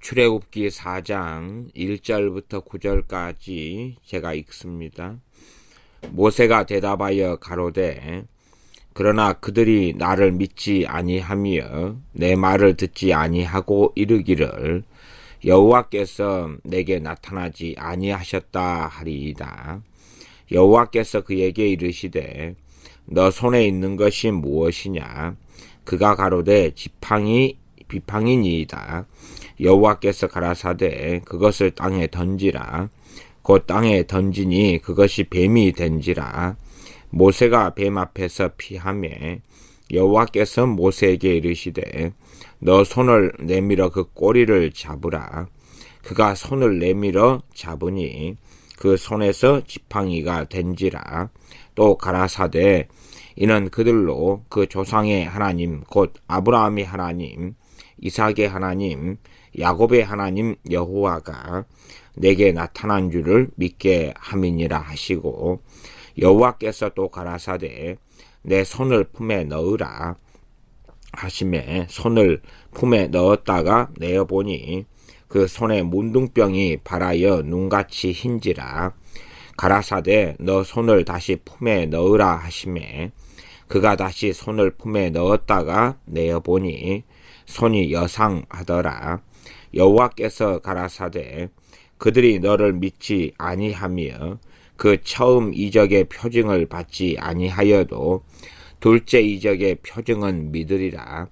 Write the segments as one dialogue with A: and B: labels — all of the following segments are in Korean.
A: 출애굽기 4장 1절부터 9절까지 제가 읽습니다. 모세가 대답하여 가로되 그러나 그들이 나를 믿지 아니하며 내 말을 듣지 아니하고 이르기를 여호와께서 내게 나타나지 아니하셨다 하리이다. 여호와께서 그에게 이르시되 너 손에 있는 것이 무엇이냐? 그가 가로되 비팡이니이다. 여호와께서 가라사대 그것을 땅에 던지라. 곧 땅에 던지니 그것이 뱀이 된지라. 모세가 뱀 앞에서 피하며 여호와께서 모세에게 이르시되 너 손을 내밀어 그 꼬리를 잡으라. 그가 손을 내밀어 잡으니 그 손에서 지팡이가 된지라. 또 가라사대 이는 그들로 그 조상의 하나님 곧 아브라함의 하나님 이삭의 하나님 야곱의 하나님 여호와가 내게 나타난 줄을 믿게 함이니라 하시고 여호와께서 또 가라사대 내 손을 품에 넣으라 하시매 손을 품에 넣었다가 내어보니 그 손에 문둥병이 발하여 눈같이 흰지라. 가라사대 너 손을 다시 품에 넣으라 하시매 그가 다시 손을 품에 넣었다가 내어보니 손이 여상하더라. 여호와께서 가라사대 그들이 너를 믿지 아니하며 그 처음 이적의 표징을 받지 아니하여도 둘째 이적의 표징은 믿으리라.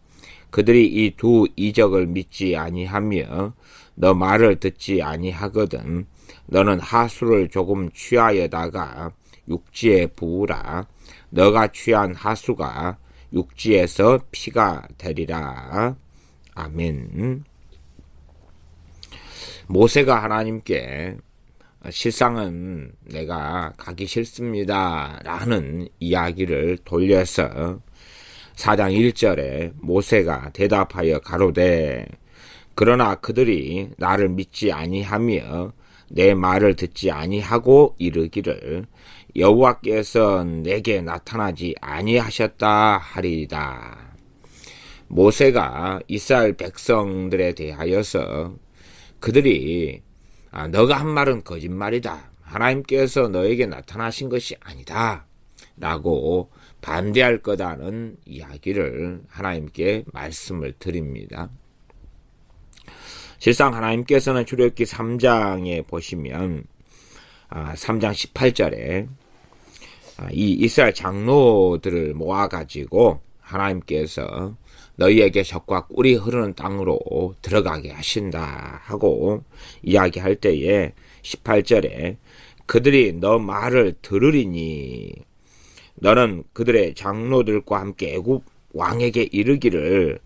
A: 그들이 이 두 이적을 믿지 아니하며 너 말을 듣지 아니하거든 너는 하수를 조금 취하여다가 육지에 부으라. 너가 취한 하수가 육지에서 피가 되리라. 아멘. 모세가 하나님께 실상은 내가 가기 싫습니다 라는 이야기를 돌려서 4장 1절에 모세가 대답하여 가로되 그러나 그들이 나를 믿지 아니하며 내 말을 듣지 아니하고 이르기를 여호와께서 내게 나타나지 아니하셨다 하리이다. 모세가 이스라엘 백성들에 대하여서 그들이 너가 한 말은 거짓말이다. 하나님께서 너에게 나타나신 것이 아니다. 라고 반대할 거다는 이야기를 하나님께 말씀을 드립니다. 실상 하나님께서는 출애굽기 3장에 보시면 3장 18절에 이 이스라엘 장로들을 모아가지고 하나님께서 너희에게 젖과 꿀이 흐르는 땅으로 들어가게 하신다 하고 이야기할 때에 18절에 그들이 너 말을 들으리니 너는 그들의 장로들과 함께 애굽 왕에게 이르기를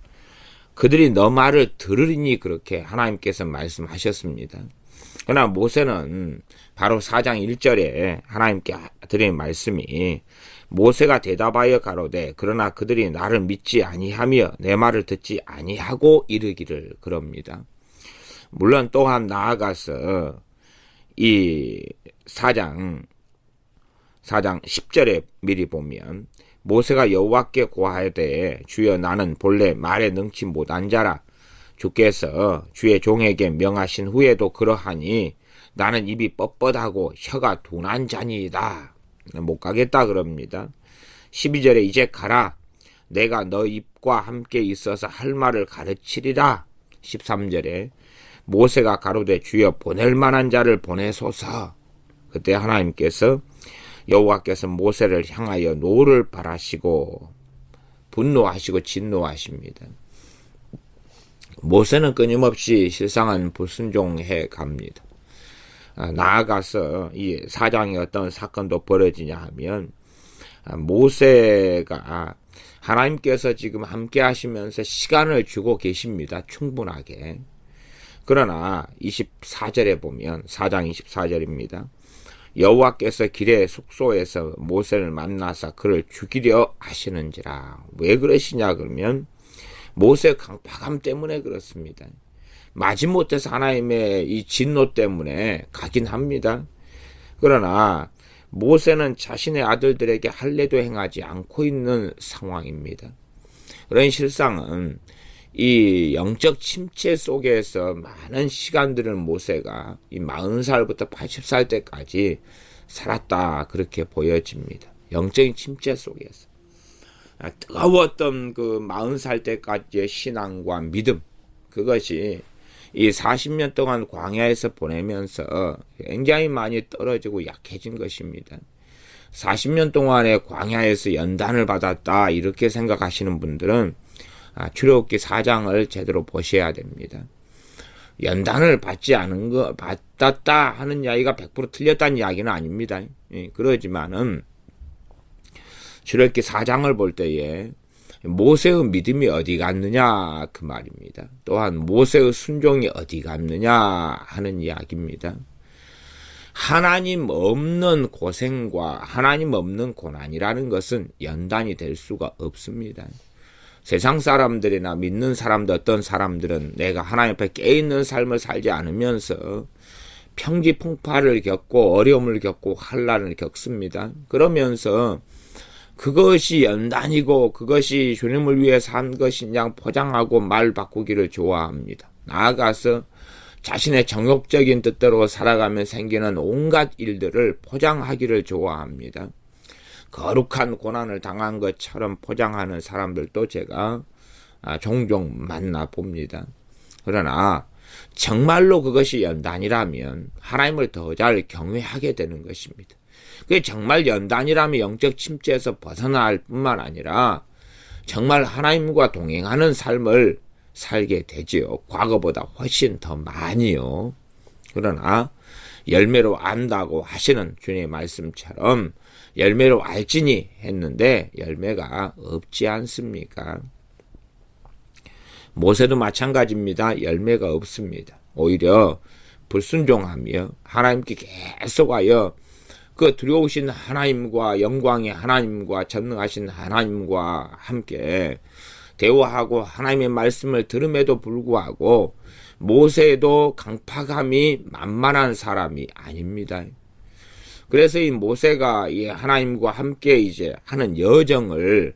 A: 그들이 너 말을 들으리니 그렇게 하나님께서 말씀하셨습니다. 그러나 모세는 바로 4장 1절에 하나님께 드린 말씀이 모세가 대답하여 가로되 그러나 그들이 나를 믿지 아니하며 내 말을 듣지 아니하고 이르기를 그럽니다. 물론 또한 나아가서 이 4장 10절에 미리 보면 모세가 여호와께 고하되 주여 나는 본래 말에 능치 못한 자라 주께서 주의 종에게 명하신 후에도 그러하니 나는 입이 뻣뻣하고 혀가 둔한 자니이다. 못 가겠다 그럽니다. 12절에 이제 가라. 내가 너 입과 함께 있어서 할 말을 가르치리라. 13절에 모세가 가로되 주여 보낼 만한 자를 보내소서. 그때 하나님께서 여호와께서 모세를 향하여 노를 바라시고 분노하시고 진노하십니다. 모세는 끊임없이 실상은 불순종해 갑니다. 나아가서 이 4장에 어떤 사건도 벌어지냐 하면 모세가 하나님께서 지금 함께 하시면서 시간을 주고 계십니다. 충분하게. 그러나 24절에 보면 4장 24절입니다. 여호와께서 길의 숙소에서 모세를 만나사 그를 죽이려 하시는지라. 왜 그러시냐 그러면 모세 강팍함 때문에 그렇습니다. 마지못해서 하나님의 이 진노 때문에 가긴 합니다. 그러나 모세는 자신의 아들들에게 할례도 행하지 않고 있는 상황입니다. 그런 실상은 이 영적 침체 속에서 많은 시간들을 모세가 이 40살부터 80살 때까지 살았다, 그렇게 보여집니다. 영적인 침체 속에서 뜨거웠던 그 40살 때까지의 신앙과 믿음, 그것이 이 40년 동안 광야에서 보내면서 굉장히 많이 떨어지고 약해진 것입니다. 40년 동안의 광야에서 연단을 받았다, 이렇게 생각하시는 분들은 출애굽기 4장을 제대로 보셔야 됩니다. 연단을 받았다 하는 이야기가 100% 틀렸다는 이야기는 아닙니다. 그러지만은 출애굽기 4장을 볼 때에 모세의 믿음이 어디 갔느냐, 그 말입니다. 또한 모세의 순종이 어디 갔느냐 하는 이야기입니다. 하나님 없는 고생과 하나님 없는 고난이라는 것은 연단이 될 수가 없습니다. 세상 사람들이나 믿는 사람들, 어떤 사람들은 내가 하나님 앞에 깨어있는 삶을 살지 않으면서 평지풍파를 겪고 어려움을 겪고 환난을 겪습니다. 그러면서 그것이 연단이고 그것이 주님을 위해 산 것이냐 포장하고 말 바꾸기를 좋아합니다. 나아가서 자신의 정욕적인 뜻대로 살아가며 생기는 온갖 일들을 포장하기를 좋아합니다. 거룩한 고난을 당한 것처럼 포장하는 사람들도 제가 종종 만나봅니다. 그러나 정말로 그것이 연단이라면 하나님을 더 잘 경외하게 되는 것입니다. 그게 정말 연단이라면 영적 침체에서 벗어날 뿐만 아니라 정말 하나님과 동행하는 삶을 살게 되지요. 과거보다 훨씬 더 많이요. 그러나 열매로 안다고 하시는 주님의 말씀처럼 열매로 알지니 했는데 열매가 없지 않습니까? 모세도 마찬가지입니다. 열매가 없습니다. 오히려 불순종하며 하나님께 계속하여 그 두려우신 하나님과 영광의 하나님과 전능하신 하나님과 함께 대화하고 하나님의 말씀을 들음에도 불구하고 모세도 강팍함이 만만한 사람이 아닙니다. 그래서 이 모세가 이 하나님과 함께 이제 하는 여정을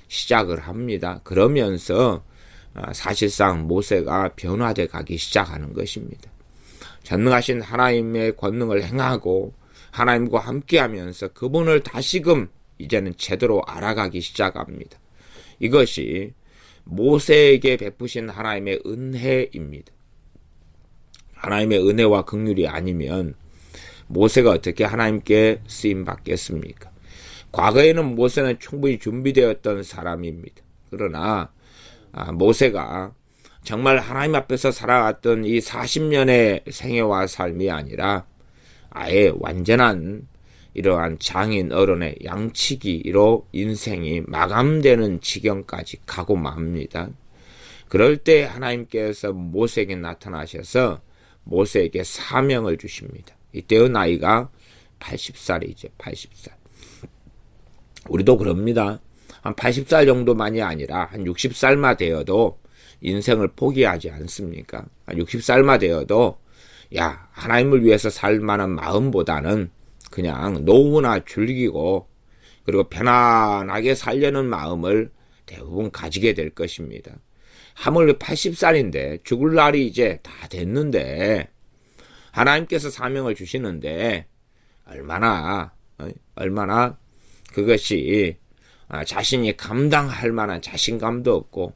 A: 시작을 합니다. 그러면서 사실상 모세가 변화돼 가기 시작하는 것입니다. 전능하신 하나님의 권능을 행하고 하나님과 함께 하면서 그분을 다시금 이제는 제대로 알아가기 시작합니다. 이것이 모세에게 베푸신 하나님의 은혜입니다. 하나님의 은혜와 긍휼이 아니면 모세가 어떻게 하나님께 쓰임 받겠습니까? 과거에는 모세는 충분히 준비되었던 사람입니다. 그러나 모세가 정말 하나님 앞에서 살아왔던 이 40년의 생애와 삶이 아니라 아예 완전한 이러한 장인 어른의 양치기로 인생이 마감되는 지경까지 가고 맙니다. 그럴 때 하나님께서 모세에게 나타나셔서 모세에게 사명을 주십니다. 이때의 나이가 80살이죠. 80살. 우리도 그럽니다. 한 80살 정도만이 아니라 한 60살만 되어도 인생을 포기하지 않습니까? 한 60살만 되어도 하나님을 위해서 살 만한 마음보다는 그냥 노후나 즐기고 그리고 편안하게 살려는 마음을 대부분 가지게 될 것입니다. 하물며 80살인데 죽을 날이 이제 다 됐는데 하나님께서 사명을 주시는데 얼마나 그것이 자신이 감당할 만한 자신감도 없고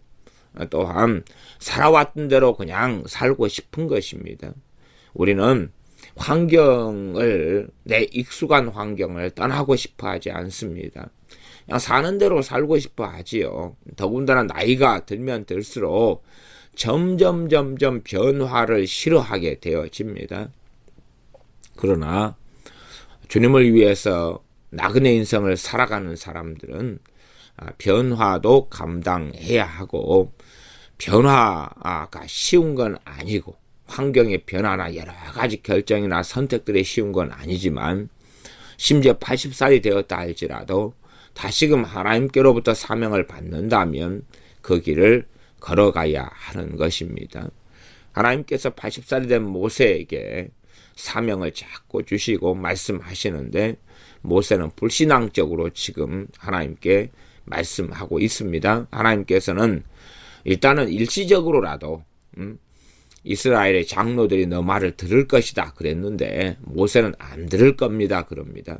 A: 또한 살아왔던 대로 그냥 살고 싶은 것입니다. 우리는 내 익숙한 환경을 떠나고 싶어 하지 않습니다. 그냥 사는 대로 살고 싶어 하지요. 더군다나 나이가 들면 들수록 점점 변화를 싫어하게 되어집니다. 그러나 주님을 위해서 나그네 인생을 살아가는 사람들은 변화도 감당해야 하고 변화가 쉬운 건 아니고 환경의 변화나 여러 가지 결정이나 선택들이 쉬운 건 아니지만 심지어 80살이 되었다 할지라도 다시금 하나님께로부터 사명을 받는다면 그 길을 걸어가야 하는 것입니다. 하나님께서 80살이 된 모세에게 사명을 자꾸 주시고 말씀하시는데 모세는 불신앙적으로 지금 하나님께 말씀하고 있습니다. 하나님께서는 일단은 일시적으로라도 이스라엘의 장로들이 너 말을 들을 것이다 그랬는데 모세는 안 들을 겁니다. 그럽니다.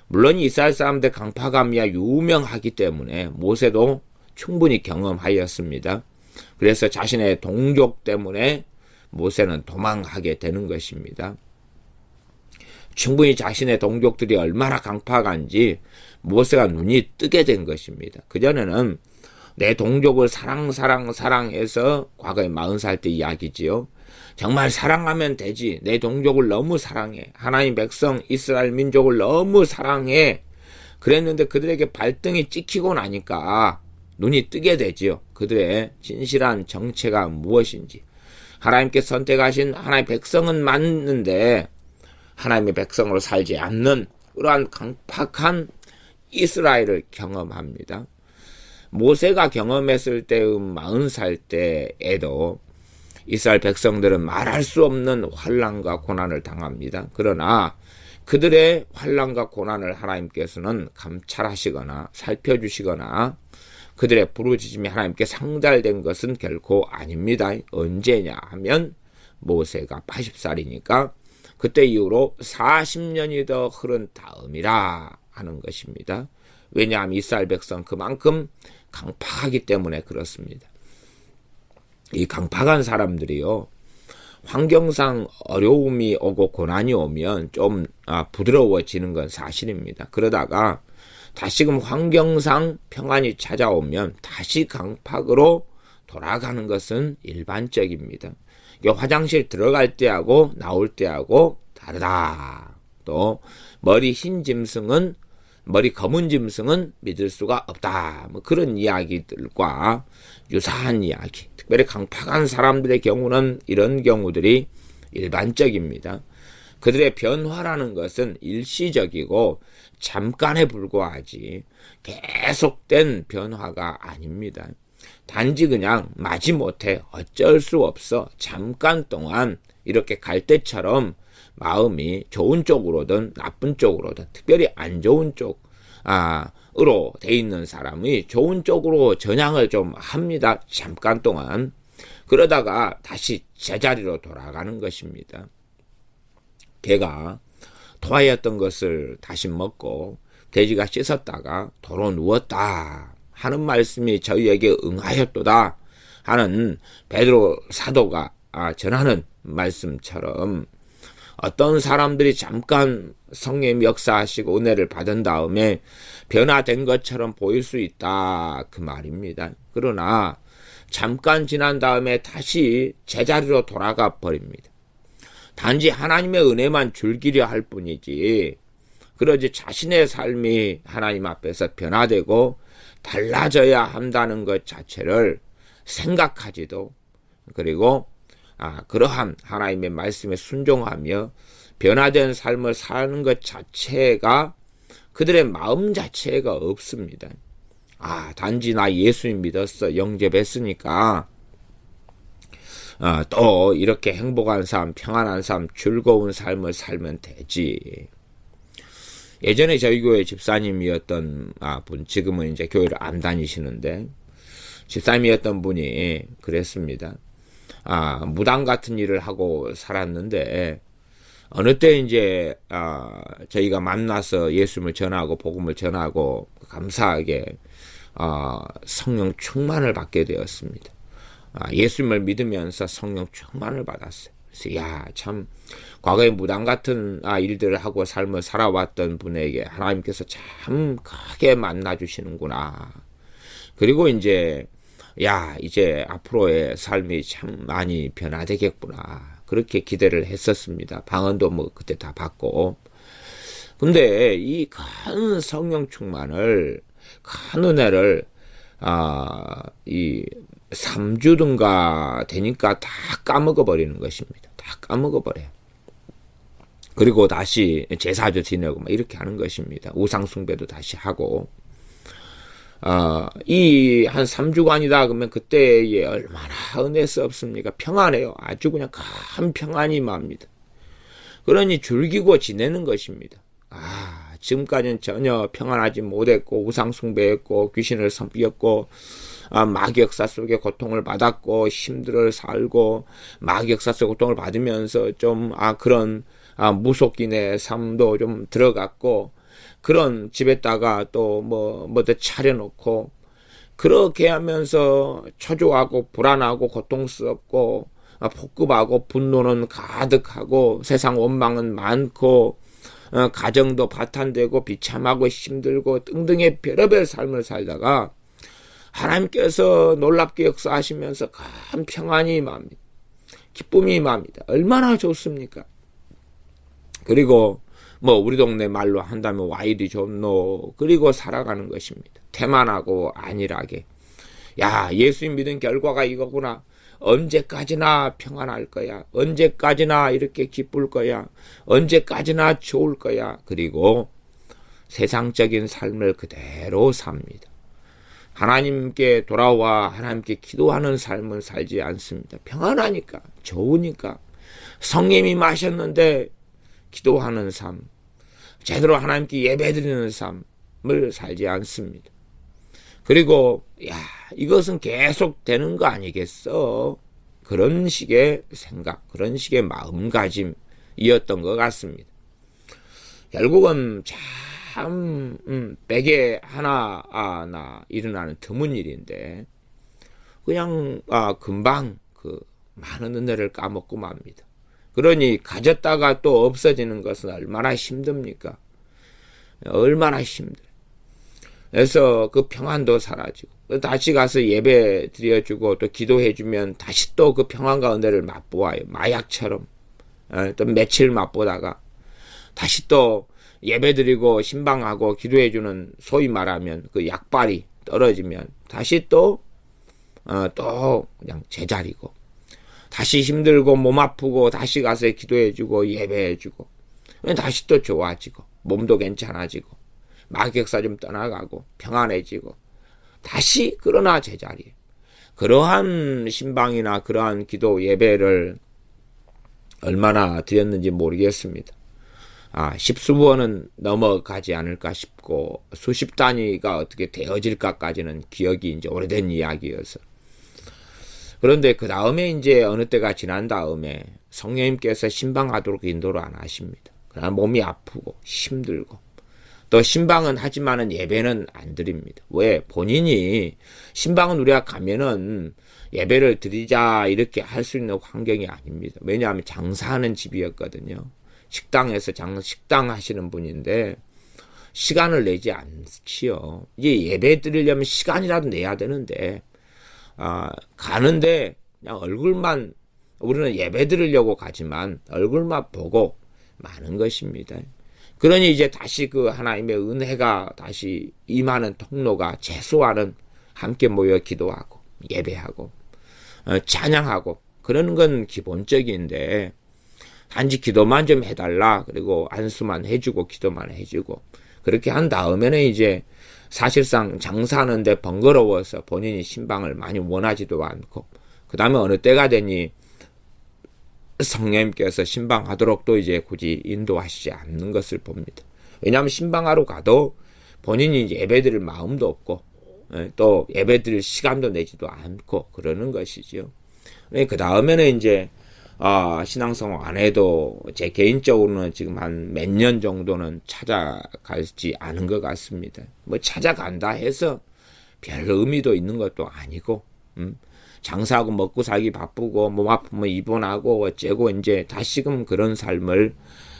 A: 물론 이스라엘 사람들 강파감이야 유명하기 때문에 모세도 충분히 경험하였습니다. 그래서 자신의 동족 때문에 모세는 도망하게 되는 것입니다. 충분히 자신의 동족들이 얼마나 강팍한지 모세가 눈이 뜨게 된 것입니다. 그전에는 내 동족을 사랑해서 과거에 40살 때 이야기지요. 정말 사랑하면 되지. 내 동족을 너무 사랑해. 하나님 백성 이스라엘 민족을 너무 사랑해. 그랬는데 그들에게 발등이 찍히고 나니까 눈이 뜨게 되지요. 그들의 진실한 정체가 무엇인지. 하나님께 선택하신 하나님의 백성은 맞는데 하나님의 백성으로 살지 않는 그러한 강팍한 이스라엘을 경험합니다. 모세가 경험했을 때의 40살 때에도 이스라엘 백성들은 말할 수 없는 환난과 고난을 당합니다. 그러나 그들의 환난과 고난을 하나님께서는 감찰하시거나 살펴주시거나 그들의 부르짖음이 하나님께 상달된 것은 결코 아닙니다. 언제냐 하면 모세가 80살이니까 그때 이후로 40년이 더 흐른 다음이라 하는 것입니다. 왜냐하면 이스라엘 백성 그만큼 강팍하기 때문에 그렇습니다. 이 강팍한 사람들이요, 환경상 어려움이 오고 고난이 오면 좀 부드러워지는 건 사실입니다. 그러다가 다시금 환경상 평안이 찾아오면 다시 강팍으로 돌아가는 것은 일반적입니다. 화장실 들어갈 때하고 나올 때하고 다르다. 또 머리 검은 짐승은 믿을 수가 없다. 뭐 그런 이야기들과 유사한 이야기. 특별히 강팍한 사람들의 경우는 이런 경우들이 일반적입니다. 그들의 변화라는 것은 일시적이고 잠깐에 불과하지 계속된 변화가 아닙니다. 단지 그냥 마지못해 어쩔 수 없어 잠깐 동안 이렇게 갈대처럼 마음이 좋은 쪽으로든 나쁜 쪽으로든 특별히 안 좋은 쪽으로 돼 있는 사람이 좋은 쪽으로 전향을 좀 합니다. 잠깐 동안. 그러다가 다시 제자리로 돌아가는 것입니다. 개가 토하였던 것을 다시 먹고 돼지가 씻었다가 도로 누웠다 하는 말씀이 저희에게 응하였도다 하는 베드로 사도가 전하는 말씀처럼 어떤 사람들이 잠깐 성령 역사하시고 은혜를 받은 다음에 변화된 것처럼 보일 수 있다 그 말입니다. 그러나 잠깐 지난 다음에 다시 제자리로 돌아가 버립니다. 단지 하나님의 은혜만 즐기려 할 뿐이지 그러지 자신의 삶이 하나님 앞에서 변화되고 달라져야 한다는 것 자체를 생각하지도 그리고 그러한 하나님의 말씀에 순종하며 변화된 삶을 사는 것 자체가 그들의 마음 자체가 없습니다. 단지 나 예수님 믿었어 영접했으니까 또 이렇게 행복한 삶, 평안한 삶, 즐거운 삶을 살면 되지. 예전에 저희 교회 집사님이었던 분, 지금은 이제 교회를 안 다니시는데 집사님이었던 분이 그랬습니다. 무당 같은 일을 하고 살았는데 어느 때 이제 저희가 만나서 예수님을 전하고 복음을 전하고 감사하게 성령 충만을 받게 되었습니다. 예수님을 믿으면서 성령 충만을 받았어요. 그래서 참 과거에 무당 같은 일들을 하고 삶을 살아왔던 분에게 하나님께서 참 크게 만나주시는구나. 그리고 이제 이제 앞으로의 삶이 참 많이 변화되겠구나. 그렇게 기대를 했었습니다. 방언도 뭐 그때 다 받고. 근데 이 큰 성령 충만을, 큰 은혜를, 이 3주든가 되니까 다 까먹어 버리는 것입니다. 다 까먹어 버려요. 그리고 다시 제사도 지내고 막 이렇게 하는 것입니다. 우상숭배도 다시 하고. 이 한 3주간이다 그러면 그때에 얼마나 은혜스럽습니까? 평안해요. 아주 그냥 큰 평안이 맙니다. 그러니 즐기고 지내는 것입니다. 지금까지는 전혀 평안하지 못했고 우상숭배했고 귀신을 섬겼고 마귀 역사 속에 고통을 받았고 힘들어 살고 마귀 역사 속에 고통을 받으면서 좀 그런 무속인의 삶도 좀 들어갔고 그런 집에다가 또 뭐 차려놓고 그렇게 하면서 초조하고 불안하고 고통스럽고 폭급하고 분노는 가득하고 세상 원망은 많고 가정도 파탄되고 비참하고 힘들고 등등의 별의별 삶을 살다가 하나님께서 놀랍게 역사하시면서 큰 평안이 임합니다. 기쁨이 임합니다. 얼마나 좋습니까? 그리고 우리 동네 말로 한다면 와이드 존노 그리고 살아가는 것입니다. 태만하고 안일하게. 야, 예수님 믿은 결과가 이거구나. 언제까지나 평안할 거야. 언제까지나 이렇게 기쁠 거야. 언제까지나 좋을 거야. 그리고 세상적인 삶을 그대로 삽니다. 하나님께 돌아와 하나님께 기도하는 삶을 살지 않습니다. 평안하니까, 좋으니까. 성령이 마셨는데 기도하는 삶, 제대로 하나님께 예배드리는 삶을 살지 않습니다. 그리고 이것은 계속 되는 거 아니겠어? 그런 식의 생각, 그런 식의 마음가짐이었던 것 같습니다. 결국은 참 백에 하나 일어나는 드문 일인데 그냥 금방 그 많은 은혜를 까먹고 맙니다. 그러니 가졌다가 또 없어지는 것은 얼마나 힘듭니까? 얼마나 힘들어요. 그래서 그 평안도 사라지고 다시 가서 예배 드려주고 또 기도해주면 다시 또 그 평안과 은혜를 맛보아요. 마약처럼. 또 며칠 맛보다가 다시 또 예배 드리고 신방하고 기도해주는 소위 말하면 그 약발이 떨어지면 다시 또 그냥 제자리고 다시 힘들고 몸 아프고 다시 가서 기도해주고 예배해주고 다시 또 좋아지고 몸도 괜찮아지고 마귀역사 좀 떠나가고 평안해지고 다시 그러나 제자리에. 그러한 신방이나 그러한 기도 예배를 얼마나 드렸는지 모르겠습니다. 십수번은 넘어가지 않을까 싶고 수십 단위가 어떻게 되어질까까지는 기억이 이제 오래된 이야기여서. 그런데 그 다음에 이제 어느 때가 지난 다음에 성령님께서 신방하도록 인도를 안 하십니다. 그러나 몸이 아프고 힘들고 또 신방은 하지만은 예배는 안 드립니다. 왜? 본인이 신방은 우리가 가면은 예배를 드리자 이렇게 할 수 있는 환경이 아닙니다. 왜냐하면 장사하는 집이었거든요. 식당에서 식당 하시는 분인데 시간을 내지 않지요. 이제 예배 드리려면 시간이라도 내야 되는데 가는데 그냥 얼굴만 우리는 예배 드리려고 가지만 얼굴만 보고 마는 것입니다. 그러니 이제 다시 그 하나님의 은혜가 다시 임하는 통로가 최소한은 함께 모여 기도하고 예배하고 찬양하고 그러는 건 기본적인데 단지 기도만 좀 해달라 그리고 안수만 해주고 기도만 해주고 그렇게 한 다음에는 이제 사실상 장사하는데 번거로워서 본인이 신방을 많이 원하지도 않고 그 다음에 어느 때가 되니 성령님께서 신방하도록 또 이제 굳이 인도하시지 않는 것을 봅니다. 왜냐하면 신방하러 가도 본인이 이제 예배드릴 마음도 없고 또 예배드릴 시간도 내지도 않고 그러는 것이죠. 그 다음에는 이제 신앙생활 안 해도 제 개인적으로는 지금 한 몇 년 정도는 찾아가지 않은 것 같습니다. 뭐 찾아간다 해서 별 의미도 있는 것도 아니고 장사하고 먹고 살기 바쁘고 몸 아프면 입원하고 어째고 이제 다시금 그런 삶을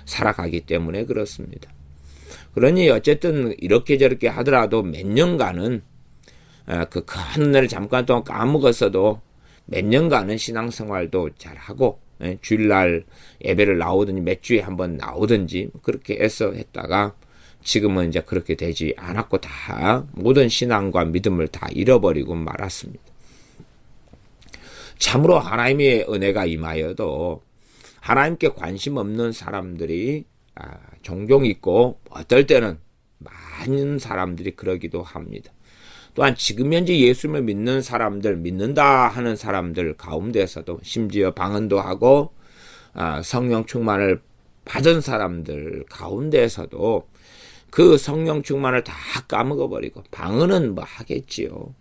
A: 살아가기 때문에 그렇습니다. 그러니 어쨌든 이렇게 저렇게 하더라도 몇 년간은 그 큰 은혜를 잠깐 동안 까먹었어도 몇 년간은 신앙생활도 잘하고 주일날 예배를 나오든지 몇 주에 한번 나오든지 그렇게 해서 했다가 지금은 이제 그렇게 되지 않았고 다 모든 신앙과 믿음을 다 잃어버리고 말았습니다. 참으로 하나님의 은혜가 임하여도 하나님께 관심 없는 사람들이 종종 있고 어떨 때는 많은 사람들이 그러기도 합니다. 또한 지금 현재 예수님을 믿는 사람들, 믿는다 하는 사람들 가운데서도 심지어 방언도 하고 성령 충만을 받은 사람들 가운데서도 그 성령 충만을 다 까먹어버리고 방언은 뭐 하겠지요.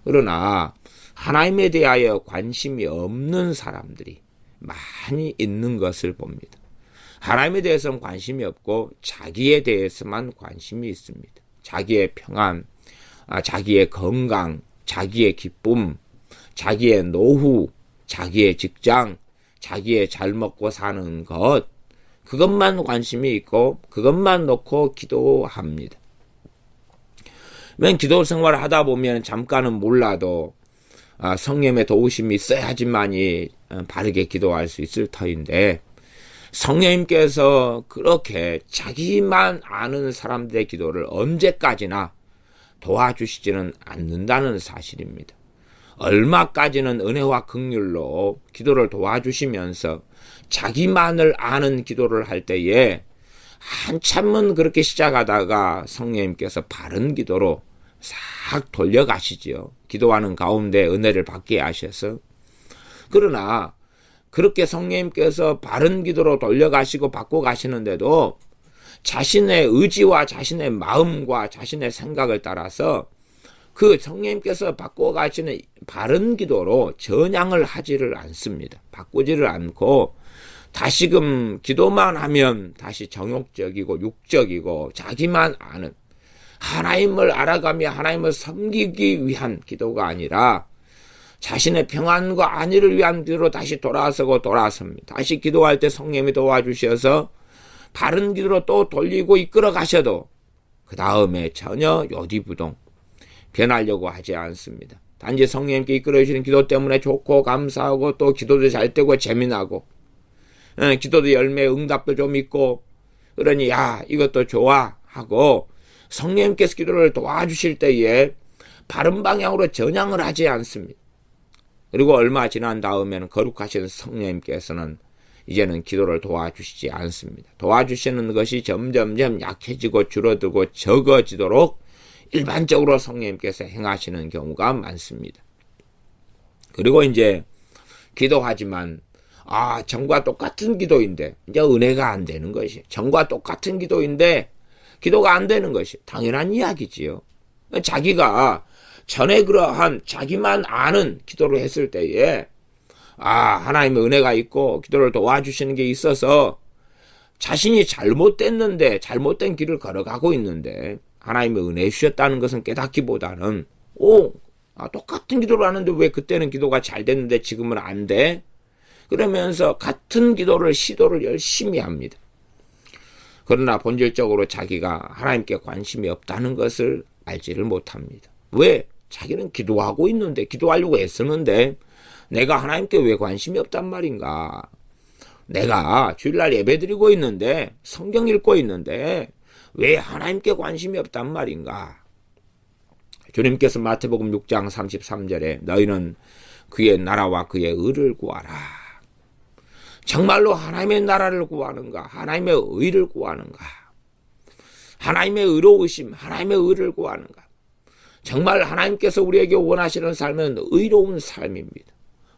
A: 그러나 하나님에 대하여 관심이 없는 사람들이 많이 있는 것을 봅니다. 하나님에 대해서는 관심이 없고 자기에 대해서만 관심이 있습니다. 자기의 평안, 자기의 건강, 자기의 기쁨, 자기의 노후, 자기의 직장, 자기의 잘 먹고 사는 것, 그것만 관심이 있고 그것만 놓고 기도합니다. 맨 기도 생활을 하다 보면 잠깐은 몰라도 성령의 도우심이 있어야지만이 바르게 기도할 수 있을 터인데, 성령님께서 그렇게 자기만 아는 사람들의 기도를 언제까지나 도와주시지는 않는다는 사실입니다. 얼마까지는 은혜와 긍휼로 기도를 도와주시면서 자기만을 아는 기도를 할 때에 한참은 그렇게 시작하다가 성령님께서 바른 기도로 싹 돌려가시지요. 기도하는 가운데 은혜를 받게 하셔서. 그러나 그렇게 성령님께서 바른 기도로 돌려가시고 바꿔 가시는데도 자신의 의지와 자신의 마음과 자신의 생각을 따라서 그 성령님께서 바꿔 가시는 바른 기도로 전향을 하지를 않습니다. 바꾸지를 않고 다시금 기도만 하면 다시 정욕적이고 육적이고 자기만 아는, 하나님을 알아가며 하나님을 섬기기 위한 기도가 아니라 자신의 평안과 안위를 위한 기도로 다시 돌아서고 돌아섭니다. 다시 기도할 때 성령님이 도와주셔서 바른 기도로 또 돌리고 이끌어 가셔도 그 다음에 전혀 요디부동 변하려고 하지 않습니다. 단지 성령님께 이끌어 주시는 기도 때문에 좋고 감사하고 또 기도도 잘 되고 재미나고 기도도 열매 응답도 좀 있고 그러니 야 이것도 좋아 하고 성령님께서 기도를 도와주실 때에 바른 방향으로 전향을 하지 않습니다. 그리고 얼마 지난 다음에는 거룩하신 성령님께서는 이제는 기도를 도와주시지 않습니다. 도와주시는 것이 점점점 약해지고 줄어들고 적어지도록 일반적으로 성령님께서 행하시는 경우가 많습니다. 그리고 이제 기도하지만 전과 똑같은 기도인데 이제 은혜가 안 되는 것이, 전과 똑같은 기도인데 기도가 안 되는 것이 당연한 이야기지요. 자기가 전에 그러한 자기만 아는 기도를 했을 때에 하나님의 은혜가 있고 기도를 도와주시는 게 있어서 자신이 잘못됐는데 잘못된 길을 걸어가고 있는데 하나님의 은혜 주셨다는 것은 깨닫기보다는 똑같은 기도를 하는데 왜 그때는 기도가 잘 됐는데 지금은 안 돼? 그러면서 같은 기도를 시도를 열심히 합니다. 그러나 본질적으로 자기가 하나님께 관심이 없다는 것을 알지를 못합니다. 왜? 자기는 기도하고 있는데, 기도하려고 애쓰는데 내가 하나님께 왜 관심이 없단 말인가? 내가 주일날 예배드리고 있는데 성경 읽고 있는데 왜 하나님께 관심이 없단 말인가? 주님께서 마태복음 6장 33절에 너희는 그의 나라와 그의 의를 구하라. 정말로 하나님의 나라를 구하는가? 하나님의 의를 구하는가? 하나님의 의로우심, 하나님의 의를 구하는가? 정말 하나님께서 우리에게 원하시는 삶은 의로운 삶입니다.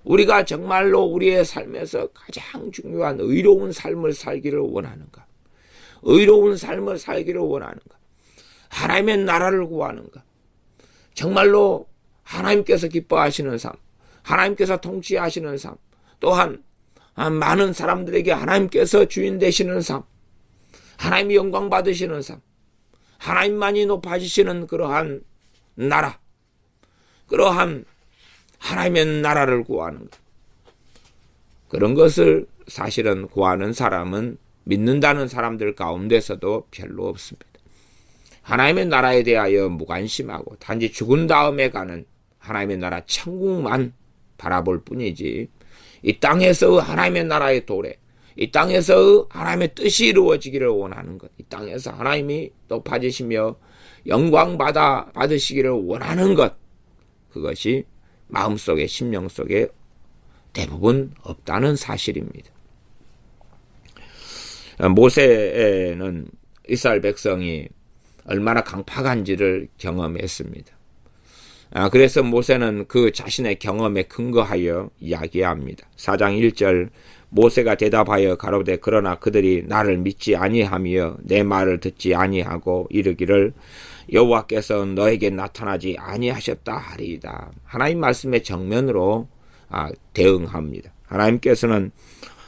A: 우리가 정말로 우리의 삶에서 가장 중요한 의로운 삶을 살기를 원하는가? 의로운 삶을 살기를 원하는가? 하나님의 나라를 구하는가? 정말로 하나님께서 기뻐하시는 삶, 하나님께서 통치하시는 삶, 또한 많은 사람들에게 하나님께서 주인 되시는 삶, 하나님이 영광 받으시는 삶, 하나님만이 높아지시는 그러한 나라, 그러한 하나님의 나라를 구하는 것. 그런 것을 사실은 구하는 사람은 믿는다는 사람들 가운데서도 별로 없습니다. 하나님의 나라에 대하여 무관심하고 단지 죽은 다음에 가는 하나님의 나라 천국만 바라볼 뿐이지, 이 땅에서 하나님의 나라의 도래, 이 땅에서 하나님의 뜻이 이루어지기를 원하는 것, 이 땅에서 하나님이 높아지시며 영광 받으시기를 원하는 것, 그것이 마음속에 심령 속에 대부분 없다는 사실입니다. 모세는 이스라엘 백성이 얼마나 강팍한지를 경험했습니다. 그래서 모세는 그 자신의 경험에 근거하여 이야기합니다. 4장 1절 모세가 대답하여 가로되 그러나 그들이 나를 믿지 아니하며 내 말을 듣지 아니하고 이르기를 여호와께서 너에게 나타나지 아니하셨다 하리이다. 하나님 말씀의 정면으로 대응합니다. 하나님께서는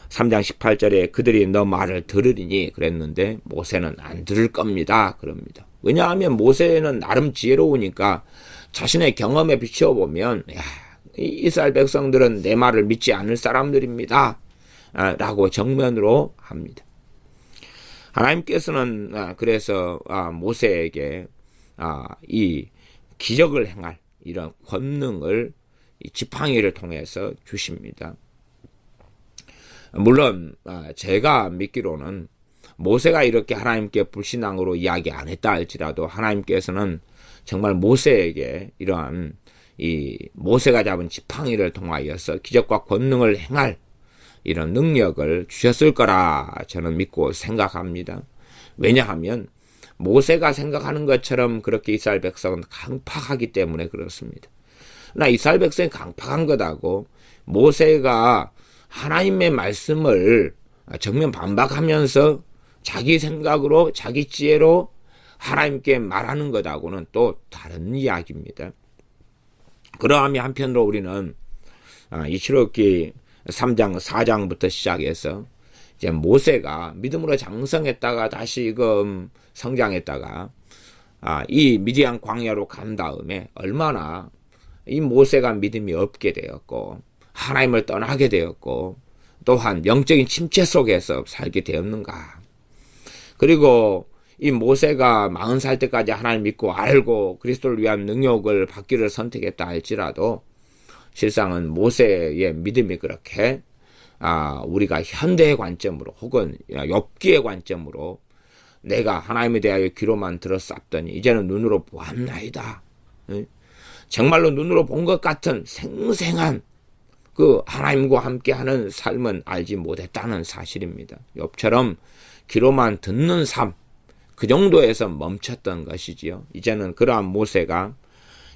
A: 3장 18절에 그들이 너 말을 들으리니 그랬는데 모세는 안 들을 겁니다. 그럽니다. 왜냐하면 모세는 나름 지혜로우니까 자신의 경험에 비춰보면 이스라엘 백성들은 내 말을 믿지 않을 사람들입니다. 라고 정면으로 합니다. 하나님께서는 그래서 모세에게 이 기적을 행할 이런 권능을 지팡이를 통해서 주십니다. 물론 제가 믿기로는 모세가 이렇게 하나님께 불신앙으로 이야기 안 했다 할지라도 하나님께서는 정말 모세에게 이러한 이 모세가 잡은 지팡이를 통하여서 기적과 권능을 행할 이런 능력을 주셨을 거라 저는 믿고 생각합니다. 왜냐하면 모세가 생각하는 것처럼 그렇게 이스라엘 백성은 강팍하기 때문에 그렇습니다. 그러나 이스라엘 백성이 강팍한 것하고 모세가 하나님의 말씀을 정면 반박하면서 자기 생각으로 자기 지혜로 하나님께 말하는 것하고는 또 다른 이야기입니다. 그러하면 한편으로 우리는 이 출애굽기 3장 4장부터 시작해서 이제 모세가 믿음으로 장성했다가 다시금 성장했다가 이 미디안 광야로 간 다음에 얼마나 이 모세가 믿음이 없게 되었고 하나님을 떠나게 되었고 또한 영적인 침체 속에서 살게 되었는가. 그리고 이 모세가 40살 때까지 하나님 믿고 알고 그리스도를 위한 능력을 받기를 선택했다 할지라도 실상은 모세의 믿음이 그렇게 우리가 현대의 관점으로 혹은 욥기의 관점으로 내가 하나님에 대하여 귀로만 들었사옵더니 이제는 눈으로 보았나이다. 정말로 눈으로 본 것 같은 생생한 그 하나님과 함께하는 삶은 알지 못했다는 사실입니다. 욥처럼 귀로만 듣는 삶, 그 정도에서 멈췄던 것이지요. 이제는 그러한 모세가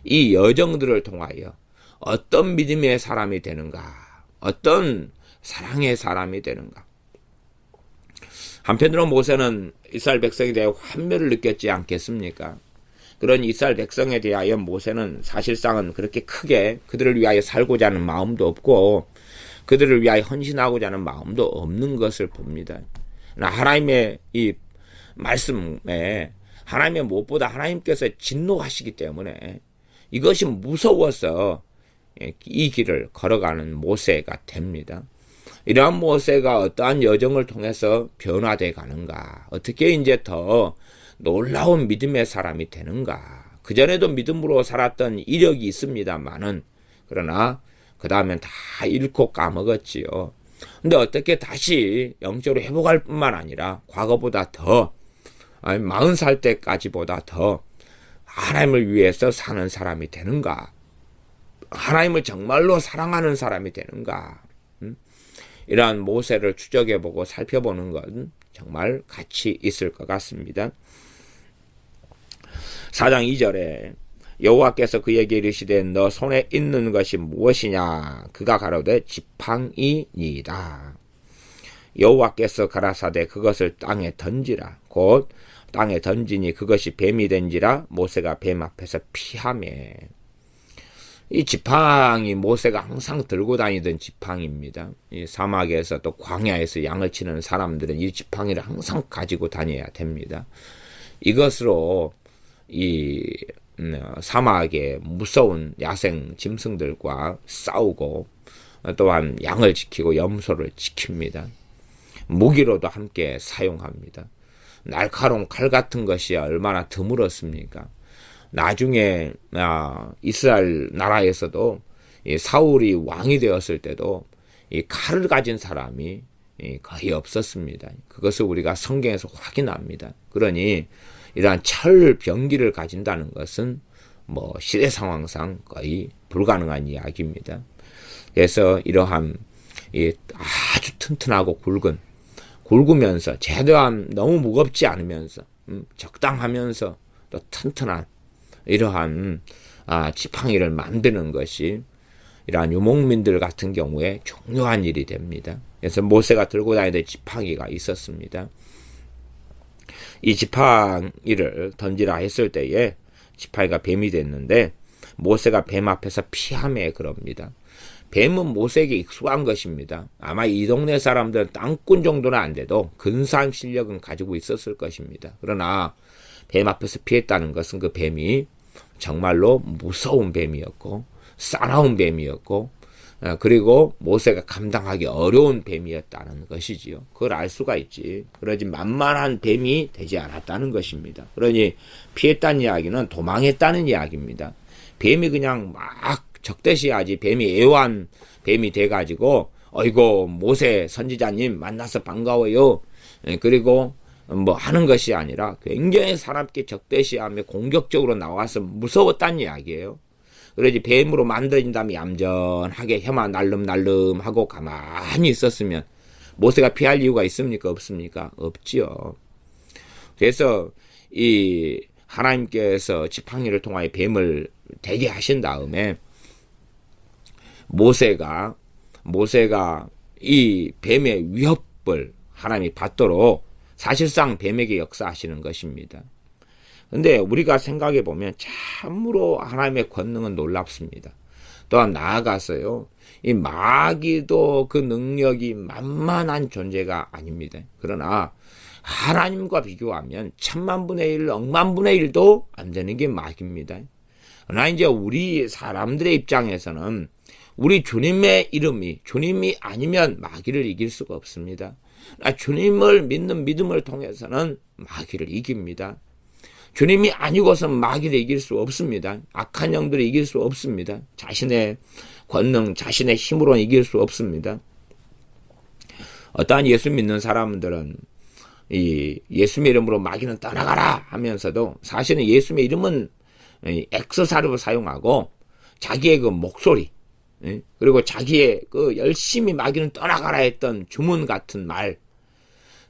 A: 이 여정들을 통하여 어떤 믿음의 사람이 되는가, 어떤 사랑의 사람이 되는가. 한편으로 모세는 이스라엘 백성에 대해 환멸을 느꼈지 않겠습니까? 그런 이스라엘 백성에 대하여 모세는 사실상은 그렇게 크게 그들을 위하여 살고자 하는 마음도 없고 그들을 위하여 헌신하고자 하는 마음도 없는 것을 봅니다. 하나님의 이 말씀에 하나님의 무엇보다 하나님께서 진노하시기 때문에 이것이 무서워서 이 길을 걸어가는 모세가 됩니다. 이러한 모세가 어떠한 여정을 통해서 변화되어 가는가, 어떻게 이제 더 놀라운 믿음의 사람이 되는가. 그전에도 믿음으로 살았던 이력이 있습니다만은 그러나 그 다음엔 다 잃고 까먹었지요. 근데 어떻게 다시 영적으로 회복할 뿐만 아니라 과거보다 더 40살 때까지보다 더 하나님을 위해서 사는 사람이 되는가, 하나님을 정말로 사랑하는 사람이 되는가. 이러한 모세를 추적해보고 살펴보는 건 정말 가치 있을 것 같습니다. 4장 2절에 여호와께서 그에게 이르시되 너 손에 있는 것이 무엇이냐. 그가 가로되 지팡이니이다. 여호와께서 가라사대 그것을 땅에 던지라. 곧 땅에 던지니 그것이 뱀이 된지라. 모세가 뱀 앞에서 피하매. 이 지팡이 모세가 항상 들고 다니던 지팡이입니다. 이 사막에서 또 광야에서 양을 치는 사람들은 이 지팡이를 항상 가지고 다녀야 됩니다. 이것으로 이 사막의 무서운 야생 짐승들과 싸우고 또한 양을 지키고 염소를 지킵니다. 무기로도 함께 사용합니다. 날카로운 칼 같은 것이 얼마나 드물었습니까? 나중에 이스라엘 나라에서도 사울이 왕이 되었을 때도 이 칼을 가진 사람이 거의 없었습니다. 그것을 우리가 성경에서 확인합니다. 그러니 이러한 철병기를 가진다는 것은 시대 상황상 거의 불가능한 이야기입니다. 그래서 이러한 아주 튼튼하고 굵으면서 최대한 너무 무겁지 않으면서 적당하면서 또 튼튼한 이러한 지팡이를 만드는 것이 이러한 유목민들 같은 경우에 중요한 일이 됩니다. 그래서 모세가 들고 다니던 지팡이가 있었습니다. 이 지팡이를 던지라 했을 때에 지팡이가 뱀이 됐는데 모세가 뱀 앞에서 피하며 그럽니다. 뱀은 모세에게 익숙한 것입니다. 아마 이 동네 사람들은 땅꾼 정도는 안 돼도 근사한 실력은 가지고 있었을 것입니다. 그러나 뱀 앞에서 피했다는 것은 그 뱀이 정말로 무서운 뱀이었고 싸나운 뱀이었고 그리고 모세가 감당하기 어려운 뱀이었다는 것이지요. 그걸 알 수가 있지. 그러지 만만한 뱀이 되지 않았다는 것입니다. 그러니 피했다는 이야기는 도망했다는 이야기입니다. 뱀이 그냥 막 적대시하지 뱀이 애완 뱀이 돼가지고 어이고 모세 선지자님 만나서 반가워요. 그리고 뭐 하는 것이 아니라 굉장히 사람께 적대시하며 공격적으로 나와서 무서웠다는 이야기예요. 그러지 뱀으로 만들어진 다음에 얌전하게 혀만 날름날름 하고 가만히 있었으면 모세가 피할 이유가 있습니까? 없습니까? 없지요. 그래서 이 하나님께서 지팡이를 통하여 뱀을 되게 하신 다음에 모세가 이 뱀의 위협을 하나님이 받도록 사실상 뱀에게 역사하시는 것입니다. 근데 우리가 생각해 보면 참으로 하나님의 권능은 놀랍습니다. 또한 나아가서요, 이 마귀도 그 능력이 만만한 존재가 아닙니다. 그러나 하나님과 비교하면 천만분의 1, 억만분의 1도 안 되는 게 마귀입니다. 그러나 이제 우리 사람들의 입장에서는 우리 주님의 이름이 주님이 아니면 마귀를 이길 수가 없습니다. 주님을 믿는 믿음을 통해서는 마귀를 이깁니다. 주님이 아니고서는 마귀를 이길 수 없습니다. 악한 영들을 이길 수 없습니다. 자신의 권능, 자신의 힘으로는 이길 수 없습니다. 어떠한 예수 믿는 사람들은 이 예수의 이름으로 마귀는 떠나가라 하면서도 사실은 예수의 이름은 X사를 사용하고 자기의 그 목소리 그리고 자기의 그 열심히 마귀는 떠나가라 했던 주문 같은 말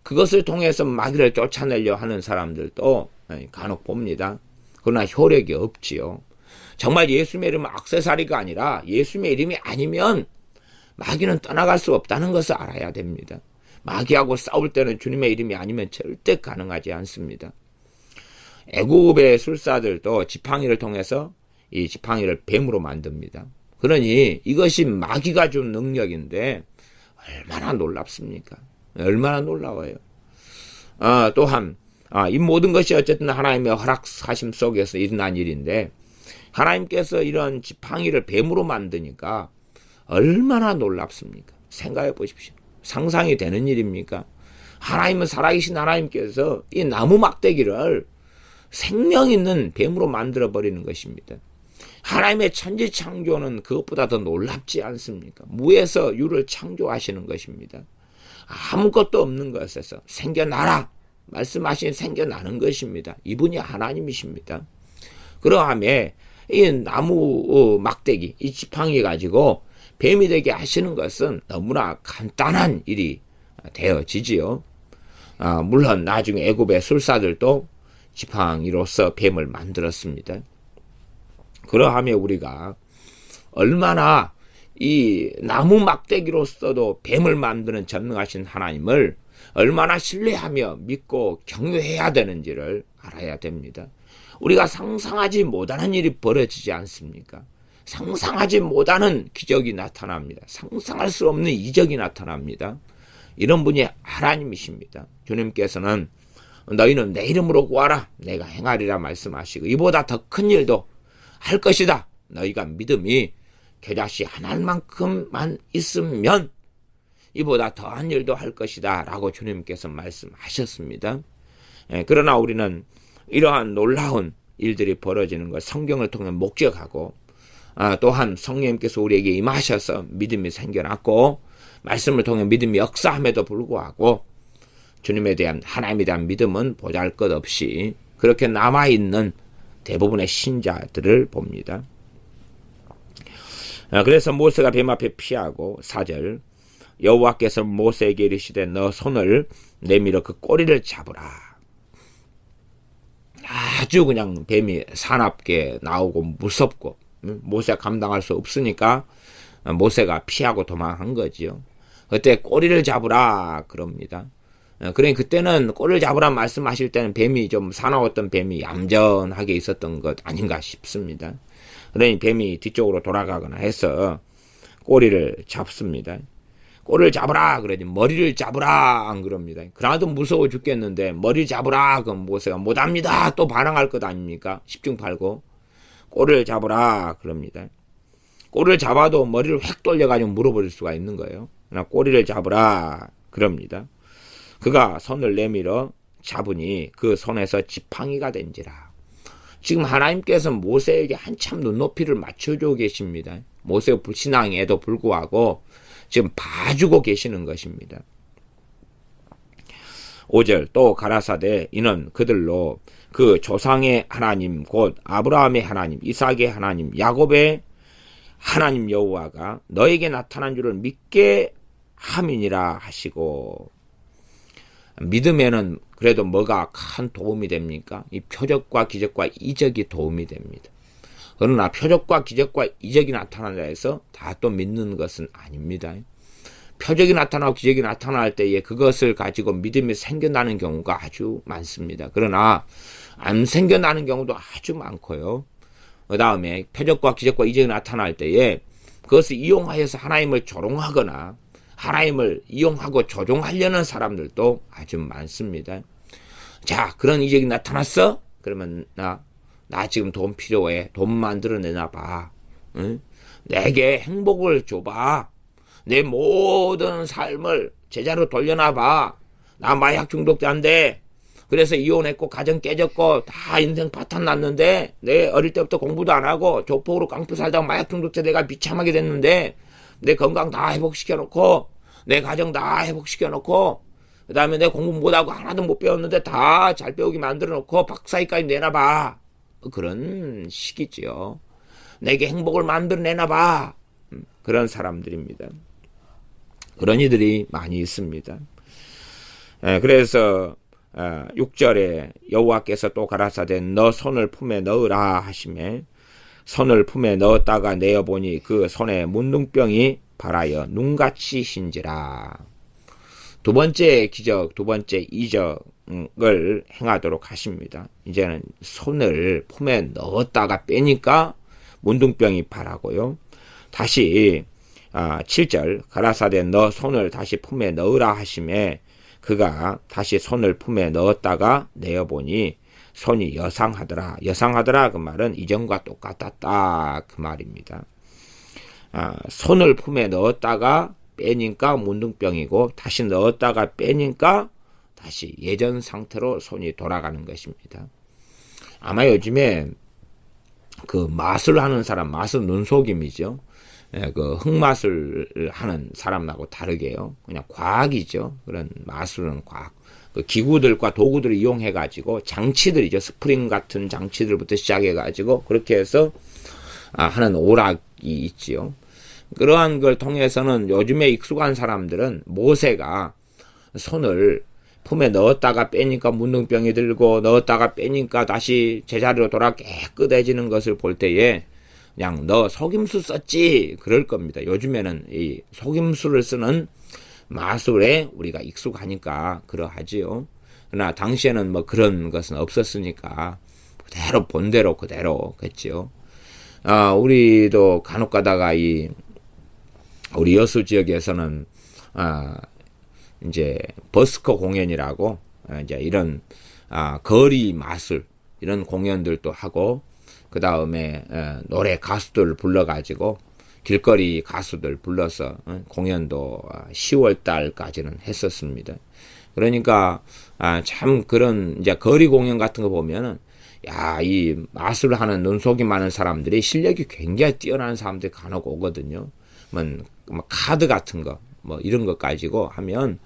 A: 그것을 통해서 마귀를 쫓아내려 하는 사람들도 간혹 봅니다. 그러나 효력이 없지요. 정말 예수의 이름은 액세서리가 아니라 예수의 이름이 아니면 마귀는 떠나갈 수 없다는 것을 알아야 됩니다. 마귀하고 싸울 때는 주님의 이름이 아니면 절대 가능하지 않습니다. 애굽의 술사들도 지팡이를 통해서 이 지팡이를 뱀으로 만듭니다. 그러니 이것이 마귀가 준 능력인데 얼마나 놀랍습니까? 얼마나 놀라워요. 또한 이 모든 것이 어쨌든 하나님의 허락하심 속에서 일어난 일인데 하나님께서 이런 지팡이를 뱀으로 만드니까 얼마나 놀랍습니까? 생각해 보십시오. 상상이 되는 일입니까? 하나님은 살아계신 하나님께서 이 나무 막대기를 생명 있는 뱀으로 만들어 버리는 것입니다. 하나님의 천지 창조는 그것보다 더 놀랍지 않습니까? 무에서 유를 창조하시는 것입니다. 아무것도 없는 것에서 생겨나라 말씀하신 생겨나는 것입니다. 이분이 하나님이십니다. 그러함에 이 나무 막대기 이 지팡이 가지고 뱀이 되게 하시는 것은 너무나 간단한 일이 되어지지요. 물론 나중에 애굽의 술사들도 지팡이로서 뱀을 만들었습니다. 그러하며 우리가 얼마나 이 나무 막대기로서도 뱀을 만드는 전능하신 하나님을 얼마나 신뢰하며 믿고 경외해야 되는지를 알아야 됩니다. 우리가 상상하지 못하는 일이 벌어지지 않습니까? 상상하지 못하는 기적이 나타납니다. 상상할 수 없는 이적이 나타납니다. 이런 분이 하나님이십니다. 주님께서는 너희는 내 이름으로 구하라 내가 행하리라 말씀하시고 이보다 더 큰 일도 할 것이다. 너희가 믿음이 겨자씨 하나만큼만 있으면 이보다 더한 일도 할 것이다 라고 주님께서 말씀하셨습니다. 그러나 우리는 이러한 놀라운 일들이 벌어지는 것 성경을 통해 목격하고 또한 성령님께서 우리에게 임하셔서 믿음이 생겨났고 말씀을 통해 믿음이 역사함에도 불구하고 주님에 대한 하나님에 대한 믿음은 보잘것없이 그렇게 남아있는 대부분의 신자들을 봅니다. 그래서 모세가 뱀 앞에 피하고 4절 여호와께서 모세에게 이르시되 너 손을 내밀어 그 꼬리를 잡으라. 아주 그냥 뱀이 사납게 나오고 무섭고 모세가 감당할 수 없으니까 모세가 피하고 도망한 거지요. 그때 꼬리를 잡으라 그럽니다. 그러니 그때는 꼬리를 잡으라 말씀하실 때는 뱀이 좀 사나웠던 뱀이 얌전하게 있었던 것 아닌가 싶습니다. 그러니 뱀이 뒤쪽으로 돌아가거나 해서 꼬리를 잡습니다. 꼬리를 잡으라 그러지 머리를 잡으라 안 그럽니다. 그나도 무서워 죽겠는데 머리를 잡으라 그럼 모세가 못합니다 또 반항할 것 아닙니까? 10중 8구 꼬리를 잡으라 그럽니다. 꼬리를 잡아도 머리를 획 돌려가지고 물어버릴 수가 있는 거예요. 그러나 꼬리를 잡으라 그럽니다. 그가 손을 내밀어 잡으니 그 손에서 지팡이가 된지라. 지금 하나님께서 모세에게 한참 눈높이를 맞춰주고 계십니다. 모세의 불신앙에도 불구하고 지금 봐주고 계시는 것입니다. 5절 또 가라사대 이는 그들로 그 조상의 하나님 곧 아브라함의 하나님 이삭의 하나님 야곱의 하나님 여호와가 너에게 나타난 줄을 믿게 함이니라 하시고 믿음에는 그래도 뭐가 큰 도움이 됩니까? 이 표적과 기적과 이적이 도움이 됩니다. 그러나 표적과 기적과 이적이 나타난다 해서 다 또 믿는 것은 아닙니다. 표적이 나타나고 기적이 나타날 때에 그것을 가지고 믿음이 생겨나는 경우가 아주 많습니다. 그러나 안 생겨나는 경우도 아주 많고요. 그 다음에 표적과 기적과 이적이 나타날 때에 그것을 이용하여서 하나님을 조롱하거나 하나님을 이용하고 조종하려는 사람들도 아주 많습니다. 자, 그런 이적이 나타났어? 그러면 나 지금 돈 필요해. 돈 만들어내나 봐. 응? 내게 행복을 줘봐. 내 모든 삶을 제자로 돌려놔봐. 나 마약 중독자인데 그래서 이혼했고 가정 깨졌고 다 인생 파탄 났는데 내 어릴 때부터 공부도 안 하고 조폭으로 깡패 살다가 마약 중독자 내가 비참하게 됐는데 내 건강 다 회복시켜놓고 내 가정 다 회복시켜놓고 그 다음에 내 공부 못하고 하나도 못 배웠는데 다 잘 배우게 만들어놓고 박사위까지 내놔봐. 그런 식이지요. 내게 행복을 만들어내놔봐. 그런 사람들입니다. 그런 이들이 많이 있습니다. 그래서 6절에 여호와께서 또 가라사대 너 손을 품에 넣으라 하시매 손을 품에 넣었다가 내어보니 그 손에 문둥병이 발하여 눈같이 신지라. 두 번째 기적, 두 번째 이적을 행하도록 하십니다. 이제는 손을 품에 넣었다가 빼니까 문둥병이 발하고요. 다시 7절 가라사대 너 손을 다시 품에 넣으라 하시매 그가 다시 손을 품에 넣었다가 내어보니 손이 여상하더라. 여상하더라 그 말은 이전과 똑같았다 그 말입니다. 손을 품에 넣었다가 빼니까 문둥병이고 다시 넣었다가 빼니까 다시 예전 상태로 손이 돌아가는 것입니다. 아마 요즘에 그 마술 하는 사람, 마술 눈속임이죠. 그 흑마술 하는 사람하고 다르게요. 그냥 과학이죠. 그런 마술은 과학. 그 기구들과 도구들을 이용해가지고 장치들이죠. 스프링 같은 장치들부터 시작해가지고 그렇게 해서 하는 오락이 있지요. 그러한 걸 통해서는 요즘에 익숙한 사람들은 모세가 손을 품에 넣었다가 빼니까 문둥병이 들고 넣었다가 빼니까 다시 제자리로 돌아 깨끗해지는 것을 볼 때에 그냥 너 속임수 썼지 그럴 겁니다. 요즘에는 이 속임수를 쓰는 마술에 우리가 익숙하니까 그러하지요. 그러나 당시에는 뭐 그런 것은 없었으니까 그대로 본대로 그대로겠지요. 우리도 간혹 가다가 우리 여수 지역에서는 이제 버스커 공연이라고 이제 이런 거리 마술 이런 공연들도 하고 그 다음에 노래 가수들 불러가지고 길거리 가수들 불러서 공연도 10월 달까지는 했었습니다. 그러니까 참 그런 이제 거리 공연 같은 거 보면은 이 마술을 하는 눈속임 많은 사람들이 실력이 굉장히 뛰어난 사람들이 간혹 오거든요. 뭐 카드 같은 거 뭐 이런 것 가지고 하면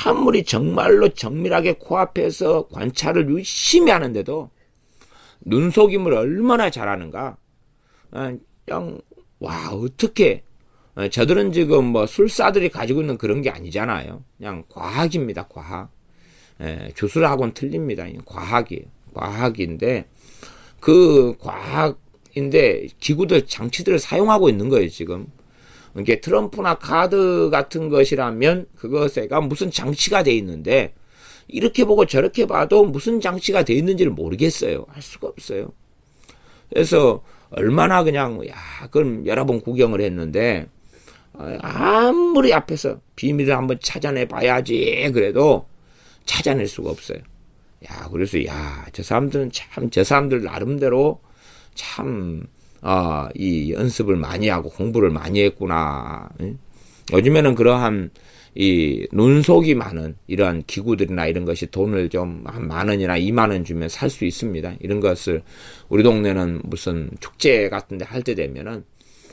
A: 아무리 정말로 정밀하게 코앞에서 관찰을 열심히 하는데도 눈속임을 얼마나 잘하는가. 그냥 와 어떻게 저들은 지금 뭐 술사들이 가지고 있는 그런 게 아니잖아요. 그냥 과학입니다. 과학. 주술하고는 틀립니다. 과학이에요. 과학인데 그 과학인데 기구들 장치들을 사용하고 있는 거예요 지금. 이게 트럼프나 카드 같은 것이라면 그것에가 무슨 장치가 돼 있는데 이렇게 보고 저렇게 봐도 무슨 장치가 돼 있는지를 모르겠어요. 알 수가 없어요. 그래서 얼마나 그냥 그럼 여러 번 구경을 했는데 아무리 앞에서 비밀을 한번 찾아내 봐야지 그래도 찾아낼 수가 없어요. 그래서 저 사람들은 참 저 사람들 나름대로 참 이 연습을 많이 하고 공부를 많이 했구나. 요즘에는 그러한 이 눈속이 많은 이러한 기구들이나 이런 것이 돈을 좀 한 10,000원이나 20,000원 주면 살 수 있습니다. 이런 것을 우리 동네는 무슨 축제 같은 데 할 때 되면은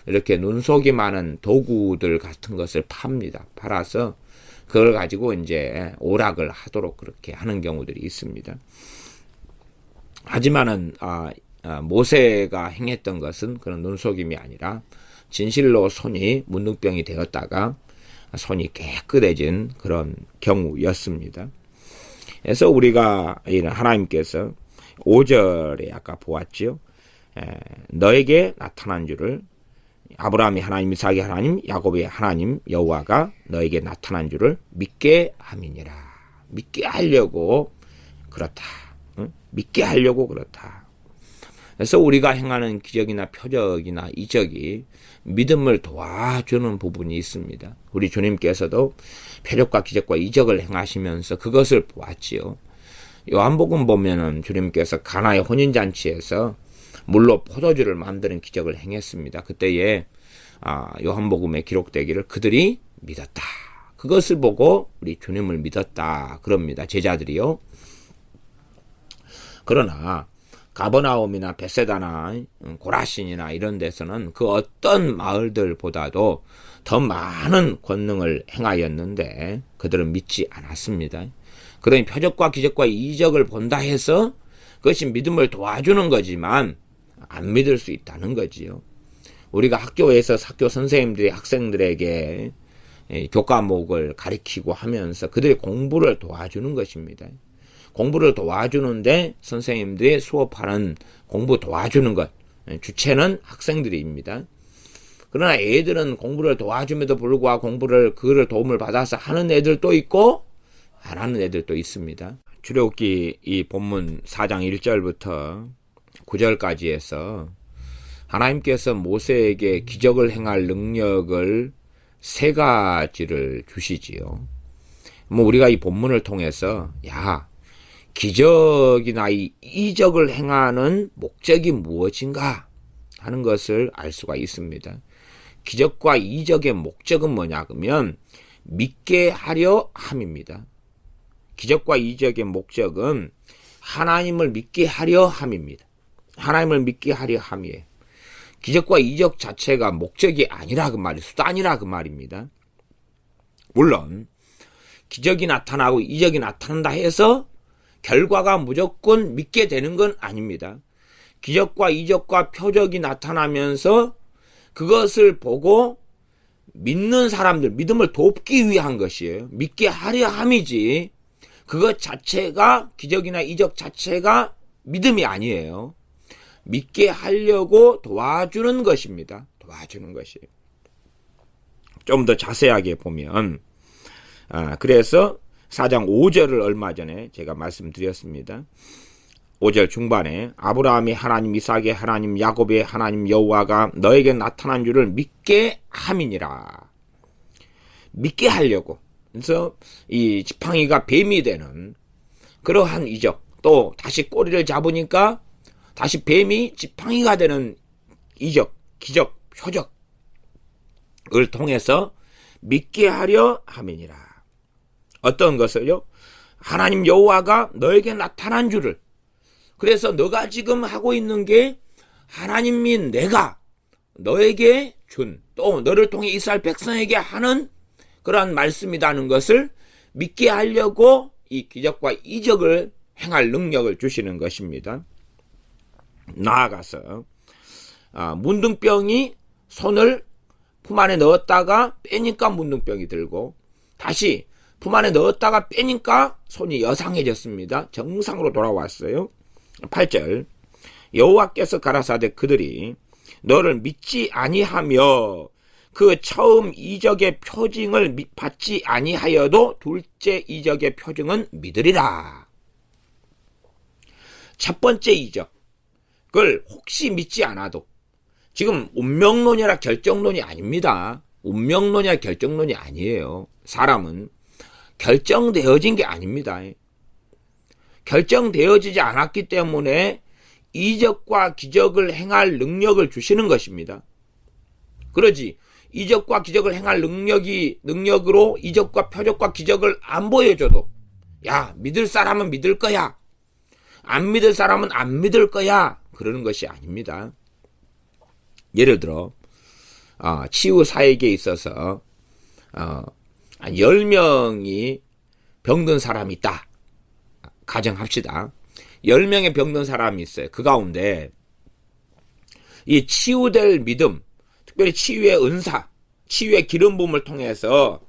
A: 이렇게 눈속이 많은 도구들 같은 것을 팝니다. 팔아서 그걸 가지고 이제 오락을 하도록 그렇게 하는 경우들이 있습니다. 하지만은 모세가 행했던 것은 그런 눈속임이 아니라 진실로 손이 문둥병이 되었다가 손이 깨끗해진 그런 경우였습니다. 그래서 우리가 하나님께서 5절에 아까 보았죠. 너에게 나타난 줄을 아브라함이 하나님, 이삭이 하나님, 야곱의 하나님 여호와가 너에게 나타난 줄을 믿게 함이니라. 믿게 하려고 그렇다. 믿게 하려고 그렇다. 그래서 우리가 행하는 기적이나 표적이나 이적이 믿음을 도와주는 부분이 있습니다. 우리 주님께서도 표적과 기적과 이적을 행하시면서 그것을 보았지요. 요한복음 보면은 주님께서 가나의 혼인잔치에서 물로 포도주를 만드는 기적을 행했습니다. 그때에 요한복음에 기록되기를 그들이 믿었다. 그것을 보고 우리 주님을 믿었다. 그럽니다. 제자들이요. 그러나 가버나움이나 베세다나 고라신이나 이런 데서는 그 어떤 마을들보다도 더 많은 권능을 행하였는데 그들은 믿지 않았습니다. 그러니 표적과 기적과 이적을 본다 해서 그것이 믿음을 도와주는 거지만 안 믿을 수 있다는 거지요. 우리가 학교에서 학교 선생님들이 학생들에게 교과목을 가르치고 하면서 그들의 공부를 도와주는 것입니다. 공부를 도와주는데 선생님들이 수업하는 공부 도와주는 것, 주체는 학생들입니다. 그러나 애들은 공부를 도와줌에도 불구하고 그거를 도움을 받아서 하는 애들도 있고 안 하는 애들도 있습니다. 출애굽기 이 본문 4장 1절부터 9절까지 해서 하나님께서 모세에게 기적을 행할 능력을 3가지를 주시지요. 우리가 이 본문을 통해서 기적이나 이적을 행하는 목적이 무엇인가 하는 것을 알 수가 있습니다. 기적과 이적의 목적은 뭐냐 그러면 믿게 하려 함입니다. 기적과 이적의 목적은 하나님을 믿게 하려 함입니다. 하나님을 믿게 하려 함이에요. 기적과 이적 자체가 목적이 아니라 그 말이 수단이라 그 말입니다. 물론 기적이 나타나고 이적이 나타난다 해서 결과가 무조건 믿게 되는 건 아닙니다. 기적과 이적과 표적이 나타나면서 그것을 보고 믿는 사람들, 믿음을 돕기 위한 것이에요. 믿게 하려 함이지 그것 자체가 기적이나 이적 자체가 믿음이 아니에요. 믿게 하려고 도와주는 것입니다. 도와주는 것이에요. 좀 더 자세하게 보면 그래서 4장 5절을 얼마 전에 제가 말씀드렸습니다. 5절 중반에 아브라함이 하나님, 이삭의 하나님, 야곱의 하나님 여호와가 너에게 나타난 줄을 믿게 함이니라. 믿게 하려고. 그래서 이 지팡이가 뱀이 되는 그러한 이적, 또 다시 꼬리를 잡으니까 다시 뱀이 지팡이가 되는 이적, 기적, 표적을 통해서 믿게 하려 함이니라. 어떤 것을요? 하나님 여호와가 너에게 나타난 줄을. 그래서 너가 지금 하고 있는 게 하나님이 내가 너에게 준, 또 너를 통해 이스라엘 백성에게 하는 그러한 말씀이라는 것을 믿게 하려고 이 기적과 이적을 행할 능력을 주시는 것입니다. 나아가서 문둥병이 손을 품 안에 넣었다가 빼니까 문둥병이 들고 다시 품 안에 넣었다가 빼니까 손이 여상해졌습니다. 정상으로 돌아왔어요. 8절 여호와께서 가라사대 그들이 너를 믿지 아니하며 그 처음 이적의 표징을 받지 아니하여도 둘째 이적의 표징은 믿으리라. 첫 번째 이적을 혹시 믿지 않아도, 지금 운명론이라 결정론이 아닙니다. 운명론이라 결정론이 아니에요. 사람은 결정되어진 게 아닙니다. 결정되어지지 않았기 때문에 이적과 기적을 행할 능력을 주시는 것입니다. 그러지 이적과 기적을 행할 능력으로 이적과 표적과 기적을 안 보여줘도 야, 믿을 사람은 믿을 거야, 안 믿을 사람은 안 믿을 거야, 그러는 것이 아닙니다. 예를 들어 치유 사역에 있어서 10명이 병든 사람이 있다 가정합시다. 10명의 병든 사람이 있어요. 그 가운데 이 치유될 믿음, 특별히 치유의 은사, 치유의 기름 부음을 통해서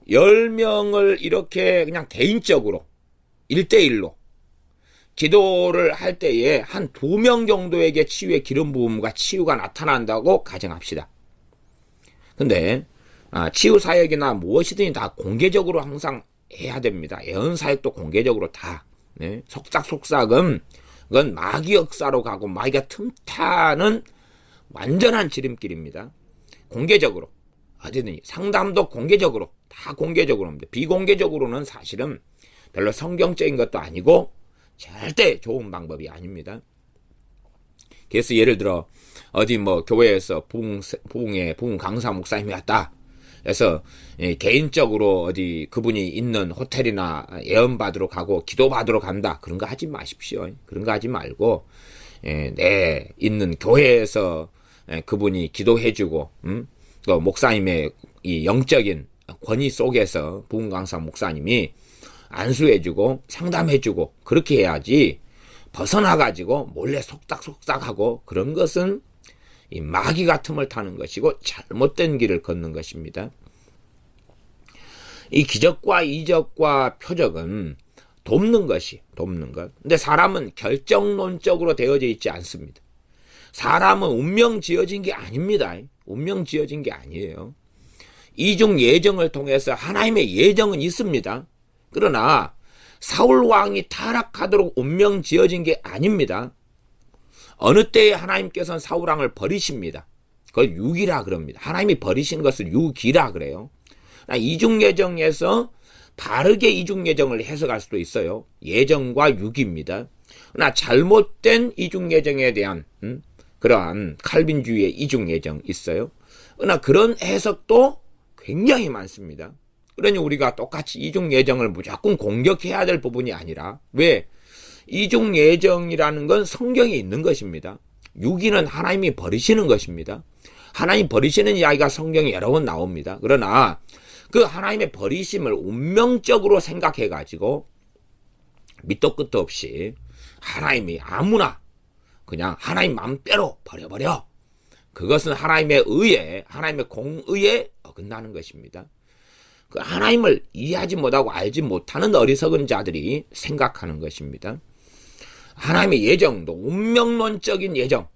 A: 10명을 이렇게 그냥 개인적으로 1대1로 기도를 할 때에 한 2명 정도에게 치유의 기름 부음과 치유가 나타난다고 가정합시다. 근데 치유 사역이나 무엇이든 다 공개적으로 항상 해야 됩니다. 예언 사역도 공개적으로 다. 네? 속삭속삭은 그건 마귀 역사로 가고 마귀가 틈타는 완전한 지름길입니다. 공개적으로 어디든 상담도 공개적으로 다 공개적으로 합니다. 비공개적으로는 사실은 별로 성경적인 것도 아니고 절대 좋은 방법이 아닙니다. 그래서 예를 들어 어디 교회에서 부흥 강사 목사님이 왔다. 그래서 개인적으로 어디 그분이 있는 호텔이나 예언 받으러 가고 기도 받으러 간다. 그런 거 하지 마십시오. 그런 거 하지 말고 내 있는 교회에서 그분이 기도해주고 또 목사님의 이 영적인 권위 속에서 부흥 강사 목사님이 안수해주고 상담해주고 그렇게 해야지, 벗어나가지고 몰래 속닥속닥하고 그런 것은 이 마귀가 틈을 타는 것이고 잘못된 길을 걷는 것입니다. 이 기적과 이적과 표적은 돕는 것. 근데 사람은 결정론적으로 되어져 있지 않습니다. 사람은 운명 지어진 게 아닙니다. 운명 지어진 게 아니에요. 이중 예정을 통해서 하나님의 예정은 있습니다. 그러나 사울 왕이 타락하도록 운명 지어진 게 아닙니다. 어느 때에 하나님께서는 사울 왕을 버리십니다. 그걸 유기라 그럽니다. 하나님이 버리신 것을 유기라 그래요. 이중 예정에서 바르게 이중 예정을 해석할 수도 있어요. 예정과 유기입니다. 그러나 잘못된 이중 예정에 대한 그러한 칼빈주의의 이중 예정 있어요. 그러나 그런 해석도 굉장히 많습니다. 그러니 우리가 똑같이 이중 예정을 무조건 공격해야 될 부분이 아니라, 왜? 이중 예정이라는 건 성경에 있는 것입니다. 유기는 하나님이 버리시는 것입니다. 하나님 버리시는 이야기가 성경에 여러 번 나옵니다. 그러나 그 하나님의 버리심을 운명적으로 생각해가지고 밑도 끝도 없이 하나님이 아무나 그냥 하나님 맘대로 버려버려, 그것은 하나님의 의에, 하나님의 공의에 어긋나는 것입니다. 그 하나님을 이해하지 못하고 알지 못하는 어리석은 자들이 생각하는 것입니다. 하나님의 예정도 운명론적인 예정,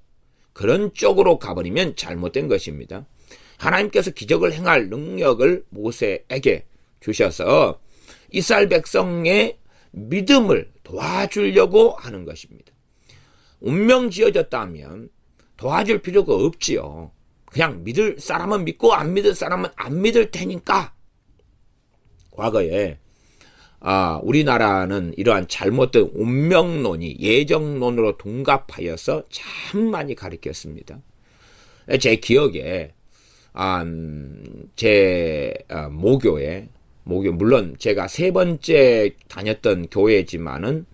A: 그런 쪽으로 가버리면 잘못된 것입니다. 하나님께서 기적을 행할 능력을 모세에게 주셔서 이스라엘 백성의 믿음을 도와주려고 하는 것입니다. 운명 지어졌다면 도와줄 필요가 없지요. 그냥 믿을 사람은 믿고 안 믿을 사람은 안 믿을 테니까. 과거에 우리나라는 이러한 잘못된 운명론이 예정론으로 둔갑하여서 참 많이 가르쳤습니다. 제 기억에 제 모교에 물론 제가 3번째 다녔던 교회지만은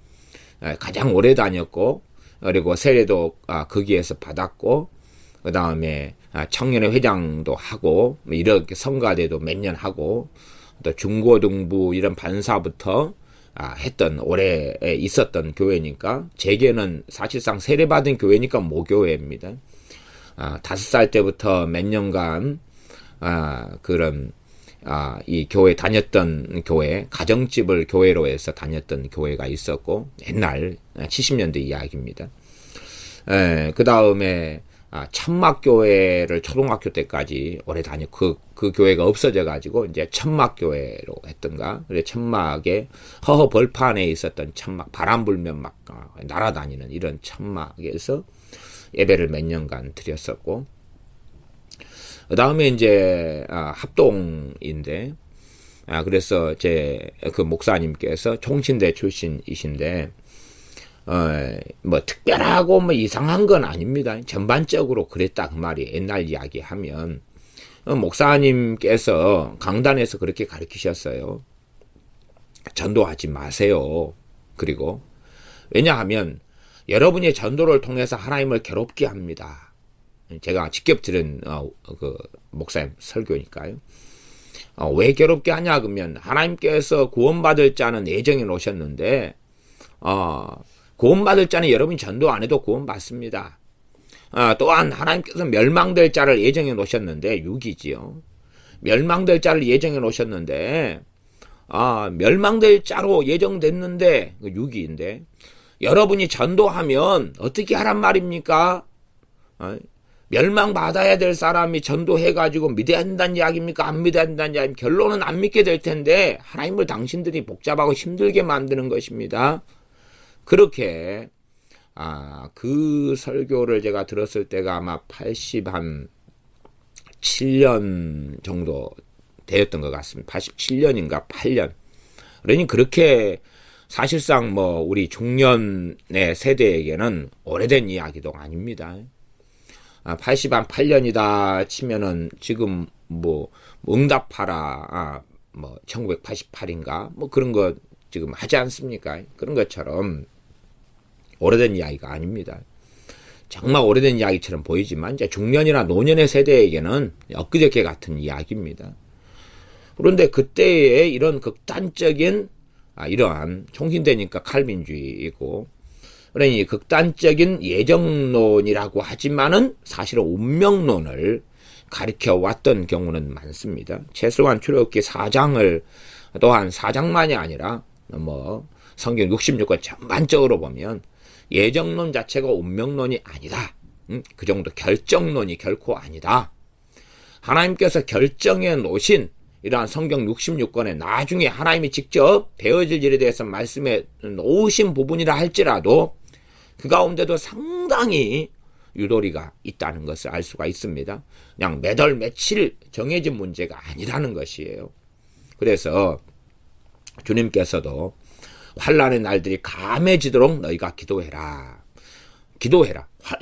A: 가장 오래 다녔고, 그리고 세례도 거기에서 받았고, 그 다음에 청년회 회장도 하고, 이렇게 성가대도 몇 년 하고, 또 중고등부 이런 반사부터 했던, 오래 있었던 교회니까, 제게는 사실상 세례받은 교회니까 모교회입니다. 5살 때부터 몇 년간 그런 이 교회 다녔던 교회, 가정집을 교회로 해서 다녔던 교회가 있었고, 옛날 70년대 이야기입니다. 그 다음에 천막교회를 초등학교 때까지 오래 다녔고, 그 교회가 없어져가지고, 이제 천막교회로 했던가, 그래, 천막에, 허허 벌판에 있었던 천막, 바람 불면 막 날아다니는 이런 천막에서 예배를 몇 년간 드렸었고, 그 다음에 이제, 합동인데, 그래서 그 목사님께서 총신대 출신이신데, 뭐 특별하고 뭐 이상한 건 아닙니다. 전반적으로 그랬다 그 말이 옛날 이야기 하면 목사님께서 강단에서 그렇게 가르치셨어요. 전도하지 마세요. 그리고 왜냐하면 여러분의 전도를 통해서 하나님을 괴롭게 합니다. 제가 직접 들은 그 목사님 설교니까요. 왜 괴롭게 하냐 그러면 하나님께서 구원받을 자는 예정해 놓으셨는데 구원받을 자는 여러분이 전도 안 해도 구원받습니다. 또한 하나님께서 멸망될 자를 예정해 놓으셨는데 육이지요. 멸망될 자를 예정해 놓으셨는데 멸망될 자로 예정됐는데 육이인데 여러분이 전도하면 어떻게 하란 말입니까? 멸망받아야 될 사람이 전도해가지고 믿어야 한다는 이야기입니까? 안 믿어야 한다는 이야기입니까? 결론은 안 믿게 될 텐데 하나님을 당신들이 복잡하고 힘들게 만드는 것입니다. 그렇게 그 설교를 제가 들었을 때가 아마 87년 정도 되었던 것 같습니다. 87년인가 8년. 그러니 그렇게 사실상 뭐 우리 중년의 세대에게는 오래된 이야기도 아닙니다. 88년이다 치면은 지금 뭐 응답하라 뭐 1988인가 뭐 그런 거 지금 하지 않습니까? 그런 것처럼 오래된 이야기가 아닙니다. 정말 오래된 이야기처럼 보이지만 이제 중년이나 노년의 세대에게는 엊그저께 같은 이야기입니다. 그런데 그때의 이런 극단적인 이러한 총신대니까 칼빈주의이고 그러니 극단적인 예정론이라고 하지만은 사실은 운명론을 가르쳐 왔던 경우는 많습니다. 최소한 출애굽기 4장을 또한 4장만이 아니라 뭐 성경 66권 전반적으로 보면 예정론 자체가 운명론이 아니다. 그 정도 결정론이 결코 아니다. 하나님께서 결정해 놓으신 이러한 성경 66권에 나중에 하나님이 직접 되어질 일에 대해서 말씀해 놓으신 부분이라 할지라도 그 가운데도 상당히 유도리가 있다는 것을 알 수가 있습니다. 그냥 매달 며칠 정해진 문제가 아니라는 것이에요. 그래서 주님께서도 환난의 날들이 감해지도록 너희가 기도해라.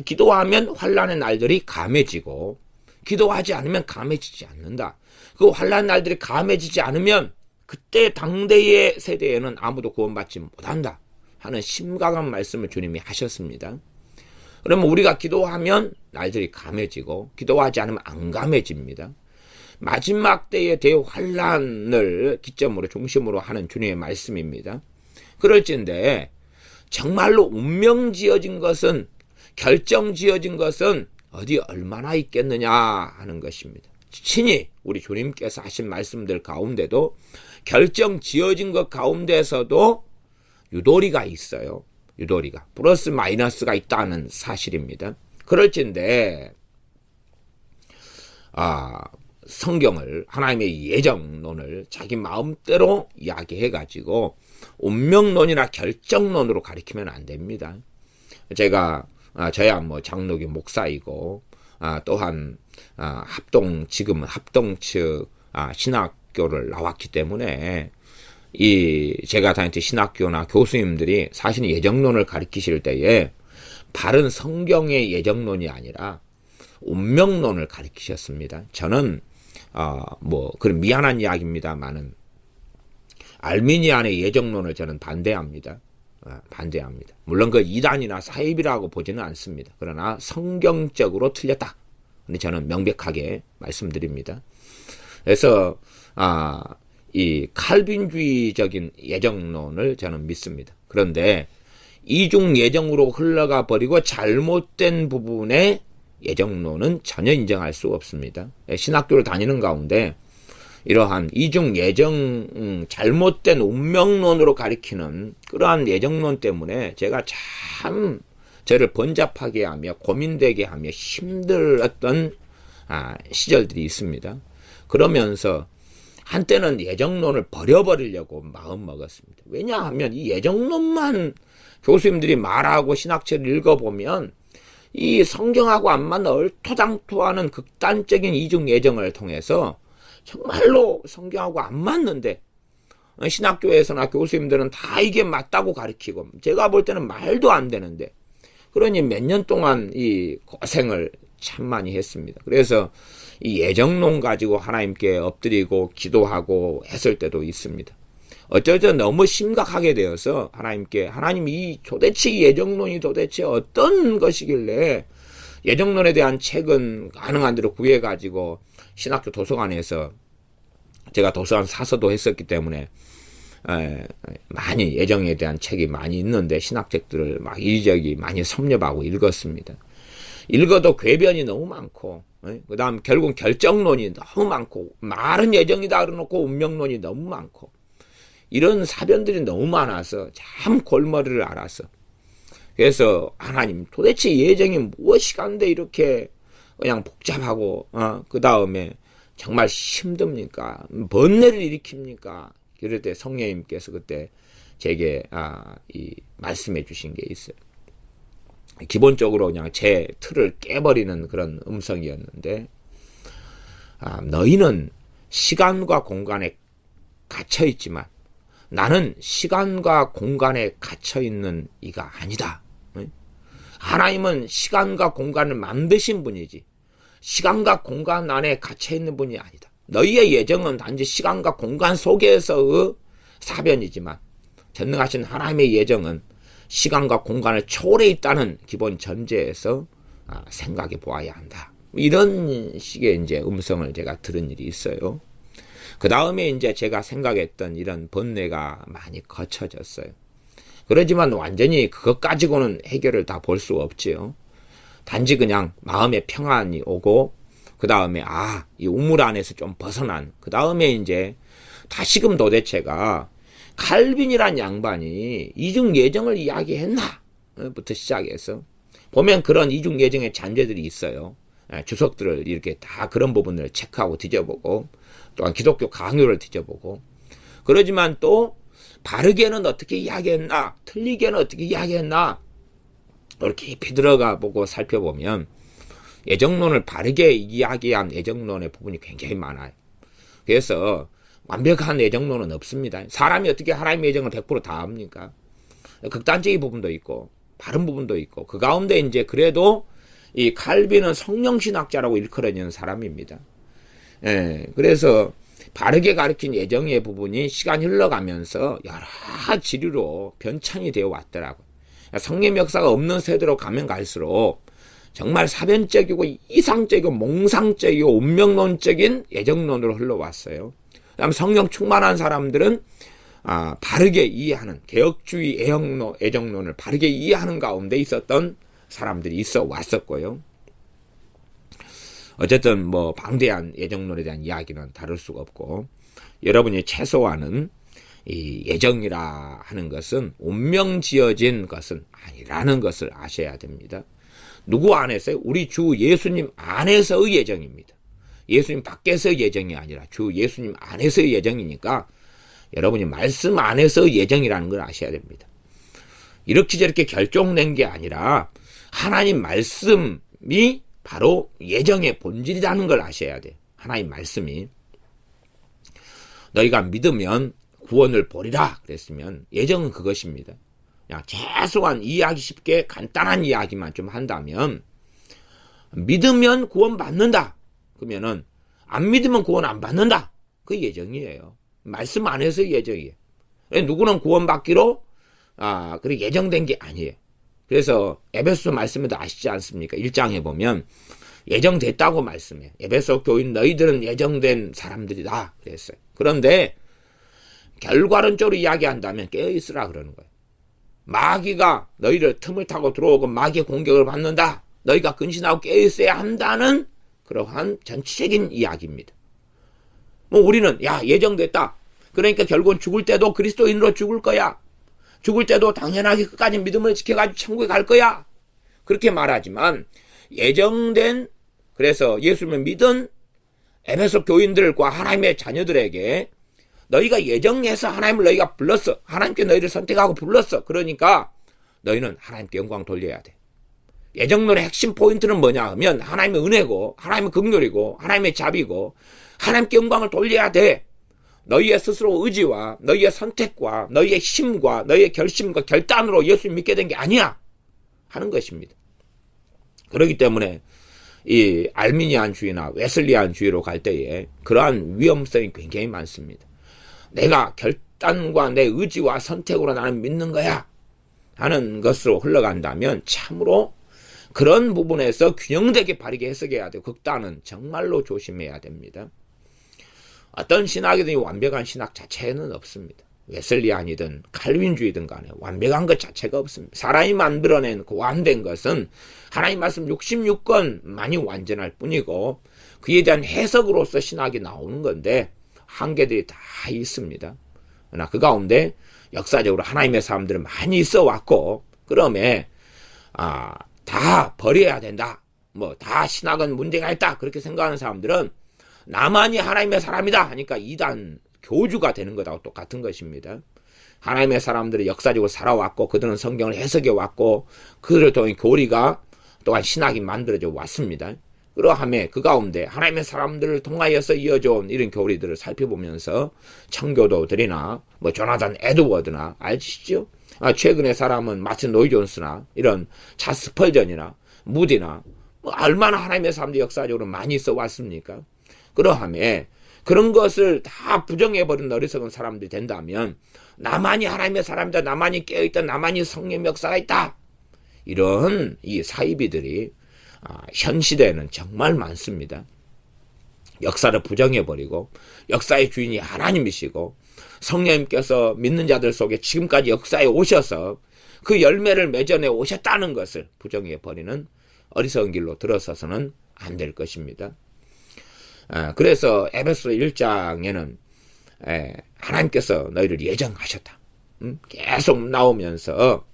A: 기도하면 환난의 날들이 감해지고 기도하지 않으면 감해지지 않는다. 그 환난 날들이 감해지지 않으면 그때 당대의 세대에는 아무도 구원받지 못한다 하는 심각한 말씀을 주님이 하셨습니다. 그러면 우리가 기도하면 날들이 감해지고 기도하지 않으면 안 감해집니다. 마지막 때의 대환란을 기점으로 중심으로 하는 주님의 말씀입니다. 그럴진데 정말로 운명 지어진 것은 결정 지어진 것은 어디 얼마나 있겠느냐 하는 것입니다. 친히 우리 주님께서 하신 말씀들 가운데도 결정 지어진 것 가운데서도 유도리가 있어요. 유도리가 플러스 마이너스가 있다는 사실입니다. 그럴진데 성경을 하나님의 예정론을 자기 마음대로 이야기해가지고 운명론이나 결정론으로 가리키면 안 됩니다. 제가 저야 뭐 장로교 목사이고 또한 지금은 합동 측 신학교를 나왔기 때문에 제가 다녔던 신학교나 교수님들이 사실 예정론을 가리키실 때에 바른 성경의 예정론이 아니라 운명론을 가리키셨습니다. 저는 그런 미안한 이야기입니다만은 알미니안의 예정론을 저는 반대합니다. 반대합니다. 물론 그 이단이나 사입이라고 보지는 않습니다. 그러나 성경적으로 틀렸다. 근데 저는 명백하게 말씀드립니다. 그래서 이 칼빈주의적인 예정론을 저는 믿습니다. 그런데 이중 예정으로 흘러가 버리고 잘못된 부분의 예정론은 전혀 인정할 수 없습니다. 신학교를 다니는 가운데 이러한 이중 예정, 잘못된 운명론으로 가리키는 그러한 예정론 때문에 제가 참 저를 번잡하게 하며 고민되게 하며 힘들었던 시절들이 있습니다. 그러면서 한때는 예정론을 버려버리려고 마음먹었습니다. 왜냐하면 이 예정론만 교수님들이 말하고 신학책을 읽어보면 이 성경하고 안 맞는 얼토당토하는 극단적인 이중 예정을 통해서 정말로 성경하고 안 맞는데 신학교에서나 교수님들은 다 이게 맞다고 가르치고 제가 볼 때는 말도 안 되는데 그러니 몇 년 동안 이 고생을 참 많이 했습니다. 그래서 이 예정론 가지고 하나님께 엎드리고 기도하고 했을 때도 있습니다. 어쩌죠 너무 심각하게 되어서 하나님께 하나님 도대체 이 예정론이 도대체 어떤 것이길래 예정론에 대한 책은 가능한 대로 구해가지고 신학교 도서관에서 제가 도서관 사서도 했었기 때문에 많이 예정에 대한 책이 많이 있는데 신학책들을 막 이리저리 많이 섭렵하고 읽었습니다. 읽어도 궤변이 너무 많고 그 다음 결국 결정론이 너무 많고 말은 예정이다 그러놓고 운명론이 너무 많고 이런 사변들이 너무 많아서 참 골머리를 앓아서 그래서 하나님 도대체 예정이 무엇이간데 이렇게 그냥 복잡하고 그 다음에 정말 힘듭니까? 번뇌를 일으킵니까? 그럴 때 성령님께서 그때 제게 말씀해 주신 게 있어요. 기본적으로 그냥 제 틀을 깨버리는 그런 음성이었는데 너희는 시간과 공간에 갇혀 있지만 나는 시간과 공간에 갇혀 있는 이가 아니다. 하나님은 시간과 공간을 만드신 분이지 시간과 공간 안에 갇혀 있는 분이 아니다. 너희의 예정은 단지 시간과 공간 속에서의 사변이지만 전능하신 하나님의 예정은 시간과 공간을 초월해 있다는 기본 전제에서 생각해 보아야 한다. 이런 식의 이제 음성을 제가 들은 일이 있어요. 그 다음에 이제 제가 생각했던 이런 번뇌가 많이 거쳐졌어요. 그러지만 완전히 그것 가지고는 해결을 다 볼 수 없지요. 단지 그냥 마음의 평안이 오고 그 다음에 이 우물 안에서 좀 벗어난 그 다음에 이제 다시금 도대체가 칼빈이란 양반이 이중 예정을 이야기했나 부터 시작해서 보면 그런 이중 예정의 잔재들이 있어요. 주석들을 이렇게 다 그런 부분을 체크하고 뒤져보고 또한 기독교 강요를 뒤져보고 그러지만 또 바르게는 어떻게 이야기했나 틀리게는 어떻게 이야기했나 이렇게 깊이 들어가 보고 살펴보면 예정론을 바르게 이야기한 예정론의 부분이 굉장히 많아요. 그래서 완벽한 예정론은 없습니다. 사람이 어떻게 하나님의 예정을 100%다 합니까? 극단적인 부분도 있고 바른 부분도 있고 그 가운데 이제 그래도 이 칼빈은 성령신학자라고 일컬어지는 사람입니다. 그래서 바르게 가르친 예정의 부분이 시간이 흘러가면서 여러 지류로 변천이 되어 왔더라고요. 성령 역사가 없는 세대로 가면 갈수록 정말 사변적이고 이상적이고 몽상적이고 운명론적인 예정론으로 흘러왔어요. 그다음 성령 충만한 사람들은 바르게 이해하는 개혁주의 예정론을 바르게 이해하는 가운데 있었던 사람들이 있어 왔었고요. 어쨌든 뭐 방대한 예정론에 대한 이야기는 다룰 수가 없고 여러분이 최소한은 이 예정이라 하는 것은 운명지어진 것은 아니라는 것을 아셔야 됩니다. 누구 안에서요? 우리 주 예수님 안에서의 예정입니다. 예수님 밖에서의 예정이 아니라 주 예수님 안에서의 예정이니까 여러분이 말씀 안에서의 예정이라는 걸 아셔야 됩니다. 이렇게 저렇게 결정된 게 아니라 하나님 말씀이 바로 예정의 본질이라는 걸 아셔야 돼요. 하나님 말씀이 너희가 믿으면 구원을 보리라 그랬으면 예정은 그것입니다. 그냥 최소한 이해하기 쉽게 간단한 이야기만 좀 한다면 믿으면 구원 받는다. 그러면은 안 믿으면 구원 안 받는다. 그 예정이에요. 말씀 안에서 예정이에요. 누구는 구원 받기로 그렇게 예정된 게 아니에요. 그래서 에베소 말씀에도 아시지 않습니까? 1장에 보면 예정됐다고 말씀해. 에베소 교인 너희들은 예정된 사람들이다 그랬어요. 그런데 결과론적으로 이야기한다면 깨어있으라 그러는 거예요. 마귀가 너희를 틈을 타고 들어오고 마귀의 공격을 받는다. 너희가 근신하고 깨어있어야 한다는 그러한 전체적인 이야기입니다. 뭐 우리는 예정됐다. 그러니까 결국은 죽을 때도 그리스도인으로 죽을 거야. 죽을 때도 당연하게 끝까지 믿음을 지켜가지고 천국에 갈 거야. 그렇게 말하지만 예정된, 그래서 예수님을 믿은 에베소 교인들과 하나님의 자녀들에게 너희가 예정해서 하나님을 너희가 불렀어. 하나님께 너희를 선택하고 불렀어. 그러니까 너희는 하나님께 영광 돌려야 돼. 예정론의 핵심 포인트는 뭐냐 하면 하나님의 은혜고, 하나님의 긍휼이고, 하나님의 자비고, 하나님께 영광을 돌려야 돼. 너희의 스스로 의지와 너희의 선택과 너희의 힘과 너희의 결심과 결단으로 예수를 믿게 된 게 아니야 하는 것입니다. 그렇기 때문에 이 알미니안주의나 웨슬리안주의로 갈 때에 그러한 위험성이 굉장히 많습니다. 내가 결단과 내 의지와 선택으로 나는 믿는 거야 하는 것으로 흘러간다면 참으로 그런 부분에서 균형되게 바르게 해석해야 돼요. 극단은 정말로 조심해야 됩니다. 어떤 신학이든 완벽한 신학 자체는 없습니다. 웨슬리안이든 칼빈주의든 간에 완벽한 것 자체가 없습니다. 사람이 만들어낸 그 완된 것은 하나님 말씀 66권만이 완전할 뿐이고 그에 대한 해석으로서 신학이 나오는 건데 한계들이 다 있습니다. 그러나 그 가운데 역사적으로 하나님의 사람들은 많이 있어 왔고 그러면 다 버려야 된다. 뭐 다 신학은 문제가 있다. 그렇게 생각하는 사람들은 나만이 하나님의 사람이다 하니까 이단 교주가 되는 것하고 똑같은 것입니다. 하나님의 사람들이 역사적으로 살아왔고 그들은 성경을 해석해 왔고 그들을 통해 교리가 또한 신학이 만들어져 왔습니다. 그러함에 그 가운데 하나님의 사람들을 통하여서 이어져 온 이런 교리들을 살펴보면서 청교도들이나 뭐 조나단 에드워드나 알시죠? 최근의 사람은 마틴 노이 존스나 이런 찰스 스펄전이나 무디나 뭐 얼마나 하나님의 사람들이 역사적으로 많이 있어 왔습니까? 그러함에 그런 것을 다 부정해버린 어리석은 사람들이 된다면 나만이 하나님의 사람이다. 나만이 깨어있다. 나만이 성령 역사가 있다. 이런 이 사이비들이 현 시대에는 정말 많습니다. 역사를 부정해버리고 역사의 주인이 하나님이시고 성령님께서 믿는 자들 속에 지금까지 역사에 오셔서 그 열매를 맺어내 오셨다는 것을 부정해버리는 어리석은 길로 들어서서는 안 될 것입니다. 그래서 에베소 1장에는 하나님께서 너희를 예정하셨다. 계속 나오면서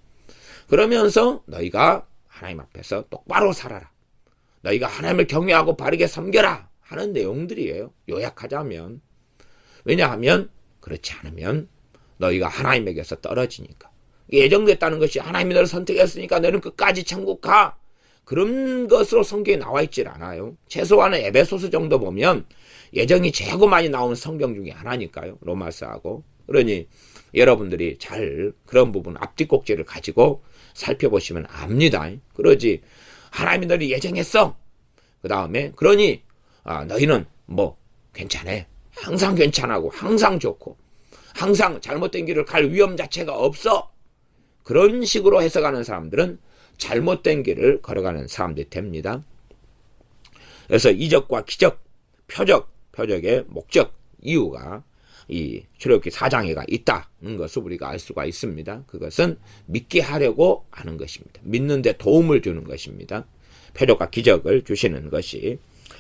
A: 그러면서 너희가 하나님 앞에서 똑바로 살아라. 너희가 하나님을 경외하고 바르게 섬겨라 하는 내용들이에요. 요약하자면. 왜냐하면 그렇지 않으면 너희가 하나님에게서 떨어지니까. 예정됐다는 것이 하나님이 너를 선택했으니까 너는 끝까지 천국 가. 그런 것으로 성경에 나와 있질 않아요. 최소한은 에베소서 정도 보면 예정이 최고 많이 나오는 성경 중에 하나니까요. 로마서하고. 그러니 여러분들이 잘 그런 부분 앞뒤꼭지를 가지고 살펴보시면 압니다. 그러지 하나님이 너를 예정했어. 그 다음에 그러니 너희는 뭐 괜찮아. 항상 괜찮고 항상 좋고 항상 잘못된 길을 갈 위험 자체가 없어. 그런 식으로 해석하는 사람들은 잘못된 길을 걸어가는 사람들이 됩니다. 그래서 이적과 기적, 표적의 목적, 이유가 이 출애굽기 4장에가 있다는 것을 우리가 알 수가 있습니다. 그것은 믿게 하려고 하는 것입니다. 믿는 데 도움을 주는 것입니다. 표적과 기적을 주시는 것이.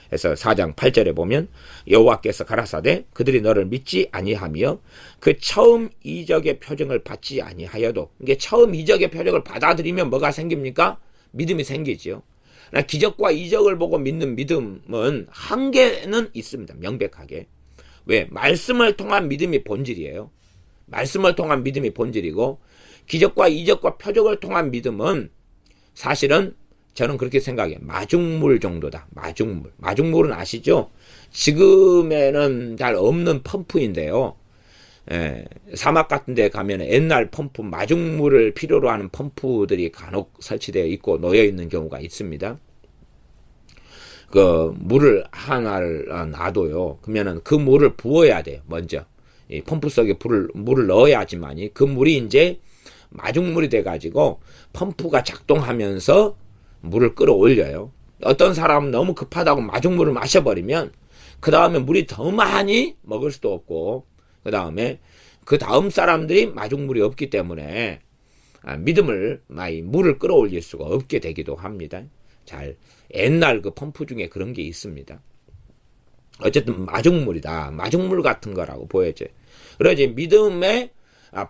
A: 그래서 4장 8절에 보면 여호와께서 가라사대 그들이 너를 믿지 아니하며 그 처음 이적의 표적을 받지 아니하여도, 이게 처음 이적의 표적을 받아들이면 뭐가 생깁니까? 믿음이 생기지요. 기적과 이적을 보고 믿는 믿음은 한계는 있습니다. 명백하게. 왜? 말씀을 통한 믿음이 본질이에요. 말씀을 통한 믿음이 본질이고 기적과 이적과 표적을 통한 믿음은 사실은 저는 그렇게 생각해요. 마중물 정도다. 마중물. 마중물은 아시죠? 지금에는 잘 없는 펌프인데요. 사막 같은 데 가면 옛날 펌프, 마중물을 필요로 하는 펌프들이 간혹 설치되어 있고 놓여 있는 경우가 있습니다. 그 물을 하나를 놔둬요. 그러면은 그 물을 부어야 돼요. 먼저 이 펌프 속에 물을 넣어야지만이 그 물이 이제 마중물이 돼가지고 펌프가 작동하면서 물을 끌어올려요. 어떤 사람은 너무 급하다고 마중물을 마셔버리면 그 다음에 물이 더 많이 먹을 수도 없고 그 다음에 그 다음 사람들이 마중물이 없기 때문에 물을 끌어올릴 수가 없게 되기도 합니다. 옛날 그 펌프 중에 그런 게 있습니다. 어쨌든 마중물이다. 마중물 같은 거라고 보여져요. 그러지 믿음의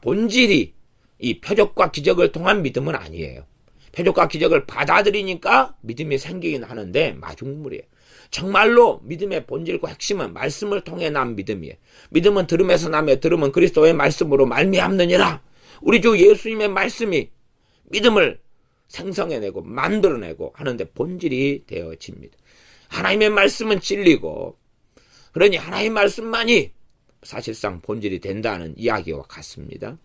A: 본질이 이 표적과 기적을 통한 믿음은 아니에요. 표적과 기적을 받아들이니까 믿음이 생기긴 하는데 마중물이에요. 정말로 믿음의 본질과 핵심은 말씀을 통해 난 믿음이에요. 믿음은 들음에서 나며 들음은 그리스도의 말씀으로 말미암느니라. 우리 주 예수님의 말씀이 믿음을 생성해내고 만들어내고 하는데 본질이 되어집니다. 하나님의 말씀은 진리고 그러니 하나님의 말씀만이 사실상 본질이 된다는 이야기와 같습니다.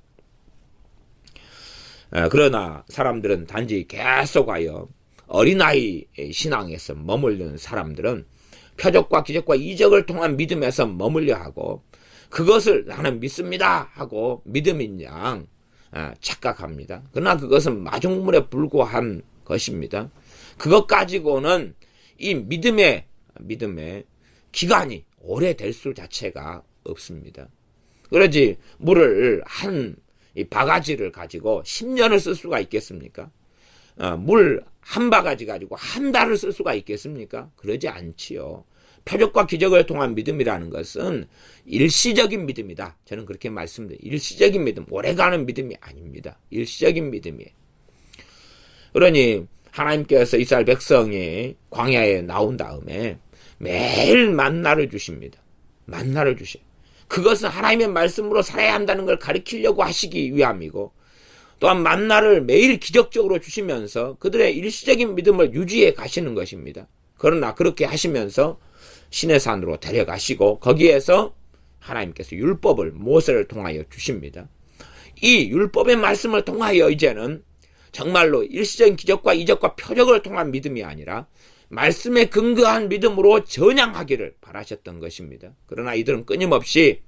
A: 그러나 사람들은 단지 계속하여 어린아이 신앙에서 머물는 사람들은 표적과 기적과 이적을 통한 믿음에서 머물려 하고 그것을 나는 믿습니다 하고 믿음인 양 착각합니다. 그러나 그것은 마중물에 불과한 것입니다. 그것 가지고는 이 믿음의 기간이 오래될 수 자체가 없습니다. 그러지 물을 이 바가지를 가지고 10년을 쓸 수가 있겠습니까? 물 한 바가지 가지고 한 달을 쓸 수가 있겠습니까? 그러지 않지요. 표적과 기적을 통한 믿음이라는 것은 일시적인 믿음이다. 저는 그렇게 말씀드려요. 일시적인 믿음, 오래가는 믿음이 아닙니다. 일시적인 믿음이에요. 그러니 하나님께서 이스라엘 백성이 광야에 나온 다음에 매일 만나를 주십니다. 만나를 주셔요. 그것은 하나님의 말씀으로 살아야 한다는 걸 가르치려고 하시기 위함이고 또한 만나를 매일 기적적으로 주시면서 그들의 일시적인 믿음을 유지해 가시는 것입니다. 그러나 그렇게 하시면서 신의 산으로 데려가시고 거기에서 하나님께서 율법을 모세를 통하여 주십니다. 이 율법의 말씀을 통하여 이제는 정말로 일시적인 기적과 이적과 표적을 통한 믿음이 아니라 말씀에 근거한 믿음으로 전향하기를 바라셨던 것입니다. 그러나 이들은 끊임없이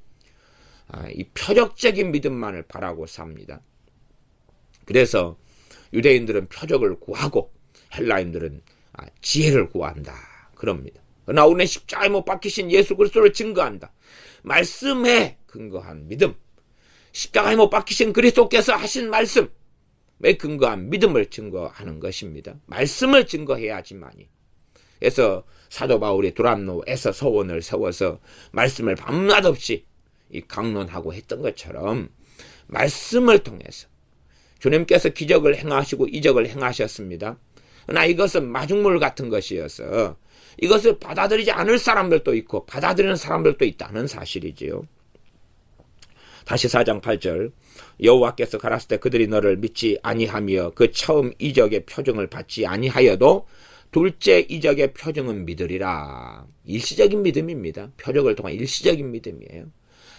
A: 이 표적적인 믿음만을 바라고 삽니다. 그래서 유대인들은 표적을 구하고 헬라인들은 지혜를 구한다. 그럽니다. 그러나 우리는 십자가에 못 박히신 예수 그리스도를 증거한다. 말씀에 근거한 믿음. 십자가에 못 박히신 그리스도께서 하신 말씀에 근거한 믿음을 증거하는 것입니다. 말씀을 증거해야지만이. 그래서 사도 바울이 두람노에서 서원을 세워서 말씀을 밤낮 없이 강론하고 했던 것처럼 말씀을 통해서 주님께서 기적을 행하시고 이적을 행하셨습니다. 그러나 이것은 마중물 같은 것이어서 이것을 받아들이지 않을 사람들도 있고 받아들이는 사람들도 있다는 사실이지요. 다시 4장 8절 여호와께서 가라사대 때 그들이 너를 믿지 아니하며 그 처음 이적의 표징을 받지 아니하여도 둘째 이적의 표징은 믿으리라. 일시적인 믿음입니다. 표적을 통한 일시적인 믿음이에요.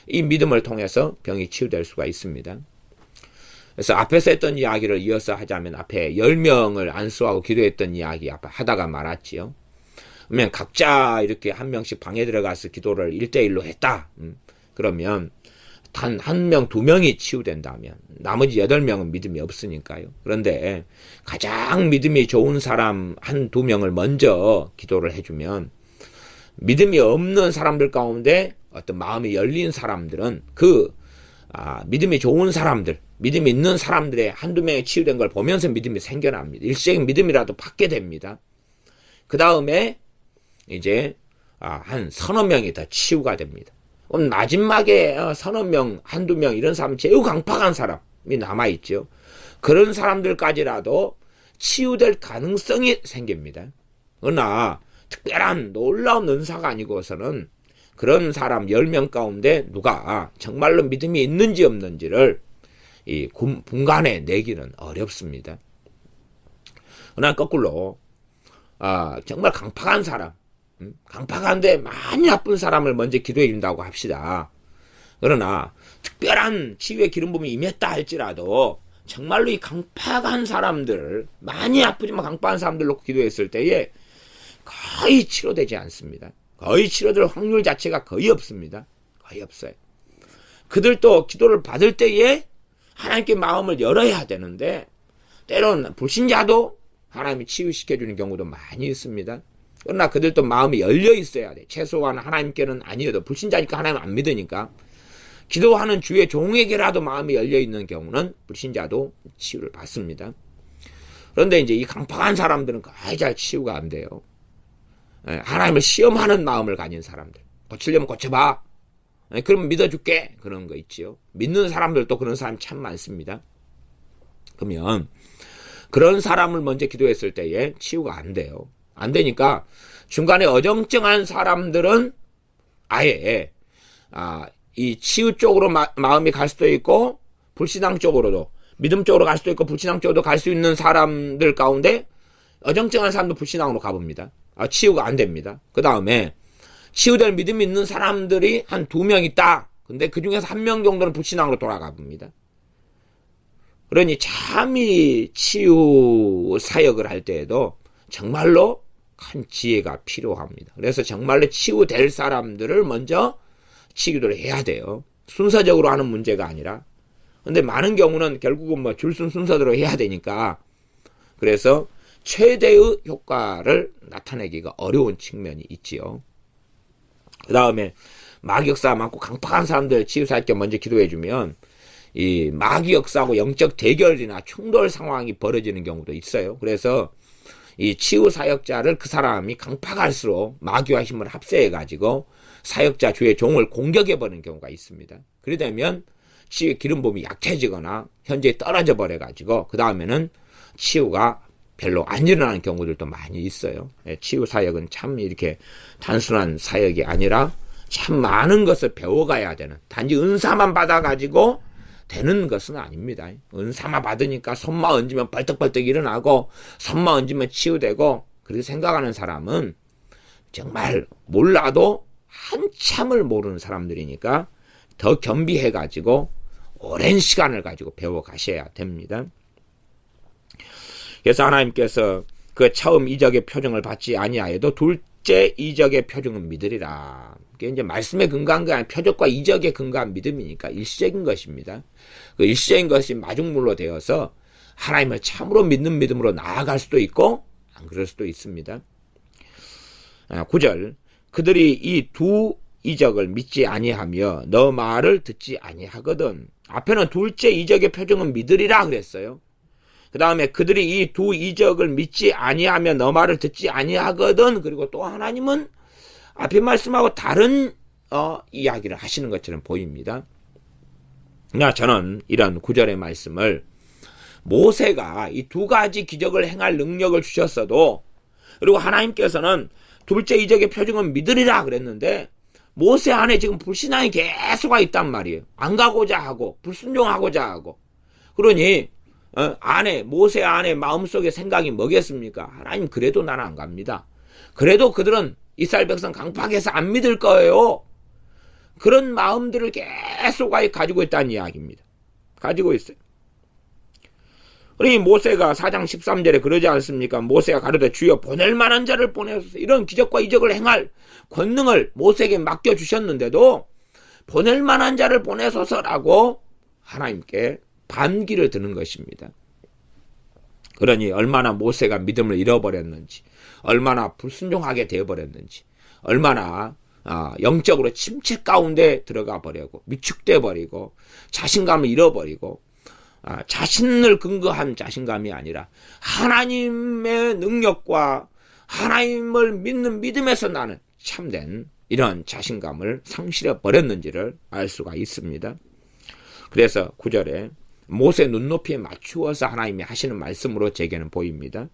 A: 이 믿음을 통해서 병이 치유될 수가 있습니다. 그래서 앞에서 했던 이야기를 이어서 하자면 앞에 10명을 안수하고 기도했던 이야기 앞에 하다가 말았지요. 그러면 각자 이렇게 한 명씩 방에 들어가서 기도를 1대1로 했다. 그러면 단 한 명, 2명이 치유된다면 나머지 8명은 믿음이 없으니까요. 그런데 가장 믿음이 좋은 사람 1-2명을 먼저 기도를 해주면 믿음이 없는 사람들 가운데 어떤 마음이 열린 사람들은 믿음이 좋은 사람들, 믿음이 있는 사람들의 1-2명이 치유된 걸 보면서 믿음이 생겨납니다. 일시적인 믿음이라도 받게 됩니다. 그 다음에 이제 한 3-4명이 더 치유가 됩니다. 그럼 마지막에 3-4명, 1-2명 이런 사람 제일 강팍한 사람이 남아있죠. 그런 사람들까지라도 치유될 가능성이 생깁니다. 그러나 특별한 놀라운 은사가 아니고서는 그런 사람 10명 가운데 누가 정말로 믿음이 있는지 없는지를 이 분간해 내기는 어렵습니다. 그러나 거꾸로 정말 강팍한 사람, 강팍한데 많이 나쁜 사람을 먼저 기도해 준다고 합시다. 그러나 특별한 치유의 기름 부음이 임했다 할지라도 정말로 이 강팍한 사람들, 많이 아프지만 강팍한 사람들 놓고 기도했을 때에 거의 치료되지 않습니다. 거의 치료될 확률 자체가 거의 없습니다. 거의 없어요. 그들도 기도를 받을 때에 하나님께 마음을 열어야 되는데 때로는 불신자도 하나님이 치유시켜주는 경우도 많이 있습니다. 그러나 그들도 마음이 열려 있어야 돼. 최소한 하나님께는 아니어도 불신자니까 하나님 안 믿으니까 기도하는 주의 종에게라도 마음이 열려 있는 경우는 불신자도 치유를 받습니다. 그런데 이제 이 강팍한 사람들은 거의 잘 치유가 안 돼요. 하나님을 시험하는 마음을 가진 사람들, 고치려면 고쳐봐. 그럼 믿어줄게. 그런 거 있지요. 믿는 사람들도 그런 사람 참 많습니다. 그러면 그런 사람을 먼저 기도했을 때에 치유가 안 돼요. 안 되니까 중간에 어정쩡한 사람들은 아예 이 치유 쪽으로 마음이 갈 수도 있고 불신앙 쪽으로도 믿음 쪽으로 갈 수도 있고 불신앙 쪽으로도 갈 수 있는 사람들 가운데 어정쩡한 사람도 불신앙으로 가봅니다. 치유가 안 됩니다. 그 다음에 치유될 믿음이 있는 사람들이 한 2명 있다. 근데 그 중에서 1명 정도는 불신앙으로 돌아가 봅니다. 그러니 참이 치유 사역을 할 때에도 정말로 큰 지혜가 필요합니다. 그래서 정말로 치유될 사람들을 먼저 치유를 해야 돼요. 순서적으로 하는 문제가 아니라. 근데 많은 경우는 결국은 뭐 줄순 순서대로 해야 되니까 그래서 최대의 효과를 나타내기가 어려운 측면이 있지요. 그 다음에 마귀 역사 많고 강팍한 사람들 치유사역에 먼저 기도해주면 이 마귀 역사하고 영적 대결이나 충돌 상황이 벌어지는 경우도 있어요. 그래서 이 치유 사역자를 그 사람이 강팍할수록 마귀와 힘을 합세해가지고 사역자 주의 종을 공격해버리는 경우가 있습니다. 그래 되면 치유의 기름부음이 약해지거나 현재 떨어져 버려가지고 그 다음에는 치유가 별로 안 일어나는 경우들도 많이 있어요. 치유 사역은 참 이렇게 단순한 사역이 아니라 참 많은 것을 배워가야 되는, 단지 은사만 받아가지고 되는 것은 아닙니다. 은사만 받으니까 손만 얹으면 벌떡벌떡 일어나고 손만 얹으면 치유되고 그렇게 생각하는 사람은 정말 몰라도 한참을 모르는 사람들이니까 더 겸비해가지고 오랜 시간을 가지고 배워가셔야 됩니다. 그래서 하나님께서 그 처음 이적의 표징을 받지 아니하여도 둘째 이적의 표징은 믿으리라. 그게 이제 말씀에 근거한 게 아니라 표적과 이적에 근거한 믿음이니까 일시적인 것입니다. 그 일시적인 것이 마중물로 되어서 하나님을 참으로 믿는 믿음으로 나아갈 수도 있고 안 그럴 수도 있습니다. 9절 그들이 이 두 이적을 믿지 아니하며 너 말을 듣지 아니하거든. 앞에는 둘째 이적의 표징은 믿으리라 그랬어요. 그 다음에 그들이 이 두 이적을 믿지 아니하며 너 말을 듣지 아니하거든. 그리고 또 하나님은 앞에 말씀하고 다른 이야기를 하시는 것처럼 보입니다. 저는 이런 9절의 말씀을 모세가 이 두 가지 기적을 행할 능력을 주셨어도 그리고 하나님께서는 둘째 이적의 표징은 믿으리라 그랬는데 모세 안에 지금 불신앙이 계속 와 있단 말이에요. 안 가고자 하고 불순종하고자 하고. 그러니 모세 안에 마음속에 생각이 뭐겠습니까? 하나님 그래도 나는 안 갑니다. 그래도 그들은 이스라엘 백성 강팍해서 안 믿을 거예요. 그런 마음들을 계속 가지고 있다는 이야기입니다. 가지고 있어요. 그러니 모세가 4장 13절에 그러지 않습니까? 모세가 가로되 주여 보낼 만한 자를 보내소서. 이런 기적과 이적을 행할 권능을 모세에게 맡겨주셨는데도 보낼 만한 자를 보내소서라고 하나님께 반기를 드는 것입니다. 그러니 얼마나 모세가 믿음을 잃어버렸는지, 얼마나 불순종하게 되어버렸는지, 얼마나 영적으로 침체 가운데 들어가 버리고 위축돼 버리고 자신감을 잃어버리고 자신을 근거한 자신감이 아니라 하나님의 능력과 하나님을 믿는 믿음에서 나는 참된 이런 자신감을 상실해 버렸는지를 알 수가 있습니다. 그래서 9절에 모세 눈높이에 맞추어서 하나님이 하시는 말씀으로 제게는 보입니다.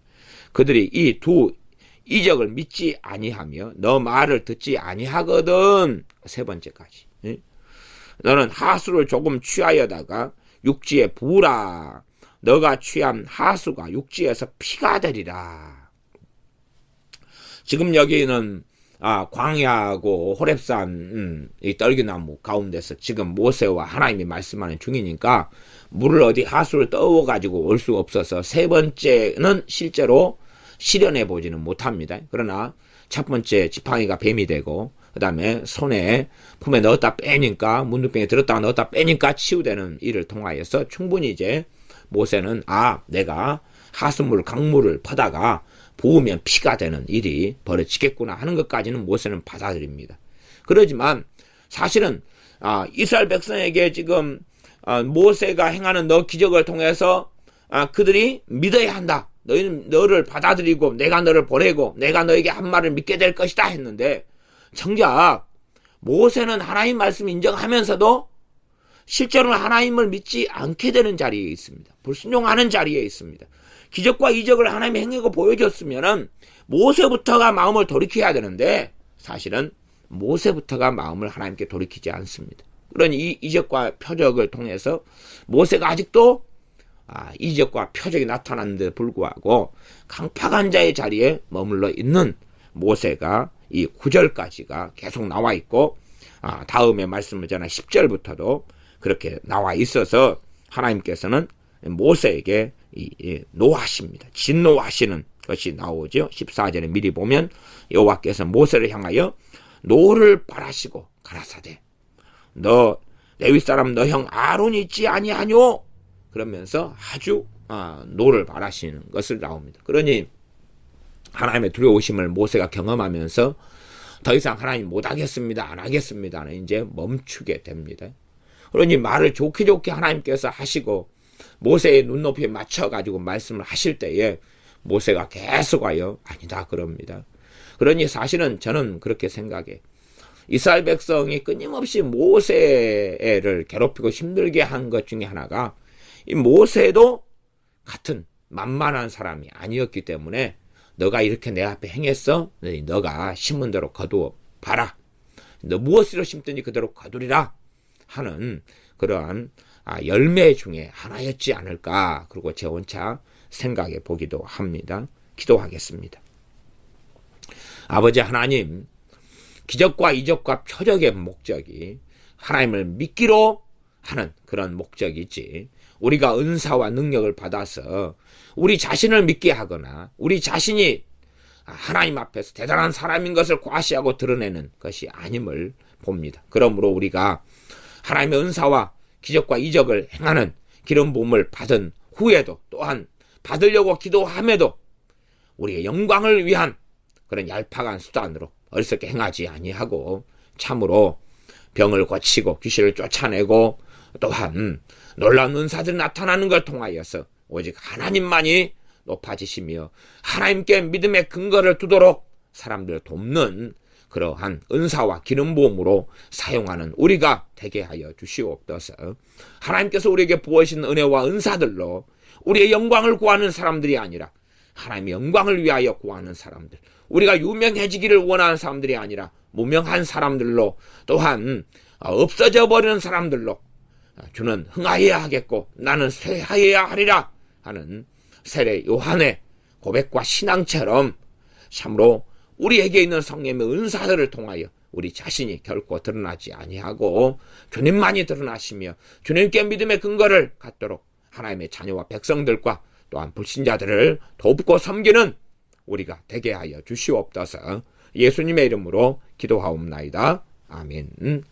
A: 그들이 이 두 이적을 믿지 아니하며 너 말을 듣지 아니하거든. 세 번째까지. 너는 하수를 조금 취하여다가 육지에 부으라. 너가 취한 하수가 육지에서 피가 되리라. 지금 여기는 광야하고 호렙산 이 떨기나무 가운데서 지금 모세와 하나님이 말씀하는 중이니까 물을 어디 하수를 떠가지고 올 수 없어서 세 번째는 실제로 실현해 보지는 못합니다. 그러나 첫 번째 지팡이가 뱀이 되고 그 다음에 손에 품에 넣었다 빼니까 문둥병에 들었다가 넣었다 빼니까 치유되는 일을 통하여서 충분히 이제 모세는 내가 하수물 강물을 퍼다가 부으면 피가 되는 일이 벌어지겠구나 하는 것까지는 모세는 받아들입니다. 그러지만 사실은 이스라엘 백성에게 지금 모세가 행하는 너 기적을 통해서 그들이 믿어야 한다. 너희는 너를 받아들이고 내가 너를 보내고 내가 너에게 한 말을 믿게 될 것이다 했는데 정작 모세는 하나님 말씀 인정하면서도 실제로는 하나님을 믿지 않게 되는 자리에 있습니다. 불순종하는 자리에 있습니다. 기적과 이적을 하나님이 행하고 보여줬으면 모세부터가 마음을 돌이켜야 되는데 사실은 모세부터가 마음을 하나님께 돌이키지 않습니다. 그런 이 이적과 표적을 통해서 모세가 아직도 이적과 표적이 나타났는데 불구하고 강팍한 자의 자리에 머물러 있는 모세가 이 9절까지가 계속 나와 있고 다음에 말씀을 전한 10절부터도 그렇게 나와 있어서 하나님께서는 모세에게 노하십니다. 진노하시는 것이 나오죠. 14절에 미리 보면 여호와께서 모세를 향하여 노를 바라시고 가라사대 너 레위 사람 너 형 아론이 있지 아니하뇨 그러면서 아주 노를 바라시는 것을 나옵니다. 그러니 하나님의 두려우심을 모세가 경험하면서 더 이상 하나님 못하겠습니다. 안 하겠습니다는 이제 멈추게 됩니다. 그러니 말을 좋게 하나님께서 하시고 모세의 눈높이에 맞춰가지고 말씀을 하실 때에 모세가 계속하여 아니다 그럽니다. 그러니 사실은 저는 그렇게 생각해. 이스라엘 백성이 끊임없이 모세를 괴롭히고 힘들게 한 것 중에 하나가 이 모세도 같은 만만한 사람이 아니었기 때문에 너가 이렇게 내 앞에 행했어? 너가 심은 대로 거두어 봐라. 너 무엇으로 심든지 그대로 거두리라 하는 그러한 열매 중에 하나였지 않을까. 그리고 제 혼자 생각해 보기도 합니다. 기도하겠습니다. 아버지 하나님, 기적과 이적과 표적의 목적이 하나님을 믿기로 하는 그런 목적이지 우리가 은사와 능력을 받아서 우리 자신을 믿게 하거나 우리 자신이 하나님 앞에서 대단한 사람인 것을 과시하고 드러내는 것이 아님을 봅니다. 그러므로 우리가 하나님의 은사와 기적과 이적을 행하는 기름 부음을 받은 후에도 또한 받으려고 기도함에도 우리의 영광을 위한 그런 얄팍한 수단으로 어리석게 행하지 아니하고 참으로 병을 고치고 귀신을 쫓아내고 또한 놀라운 은사들이 나타나는 걸 통하여서 오직 하나님만이 높아지시며 하나님께 믿음의 근거를 두도록 사람들을 돕는 그러한 은사와 기름 부음으로 사용하는 우리가 되게 하여 주시옵소서. 하나님께서 우리에게 부어주신 은혜와 은사들로 우리의 영광을 구하는 사람들이 아니라 하나님의 영광을 위하여 구하는 사람들, 우리가 유명해지기를 원하는 사람들이 아니라 무명한 사람들로 또한 없어져 버리는 사람들로 주는 흥하여야 하겠고 나는 쇠하여야 하리라 하는 세례 요한의 고백과 신앙처럼 참으로 우리에게 있는 성령의 은사들을 통하여 우리 자신이 결코 드러나지 아니하고 주님만이 드러나시며 주님께 믿음의 근거를 갖도록 하나님의 자녀와 백성들과 또한 불신자들을 돕고 섬기는 우리가 되게 하여 주시옵소서. 예수님의 이름으로 기도하옵나이다. 아멘.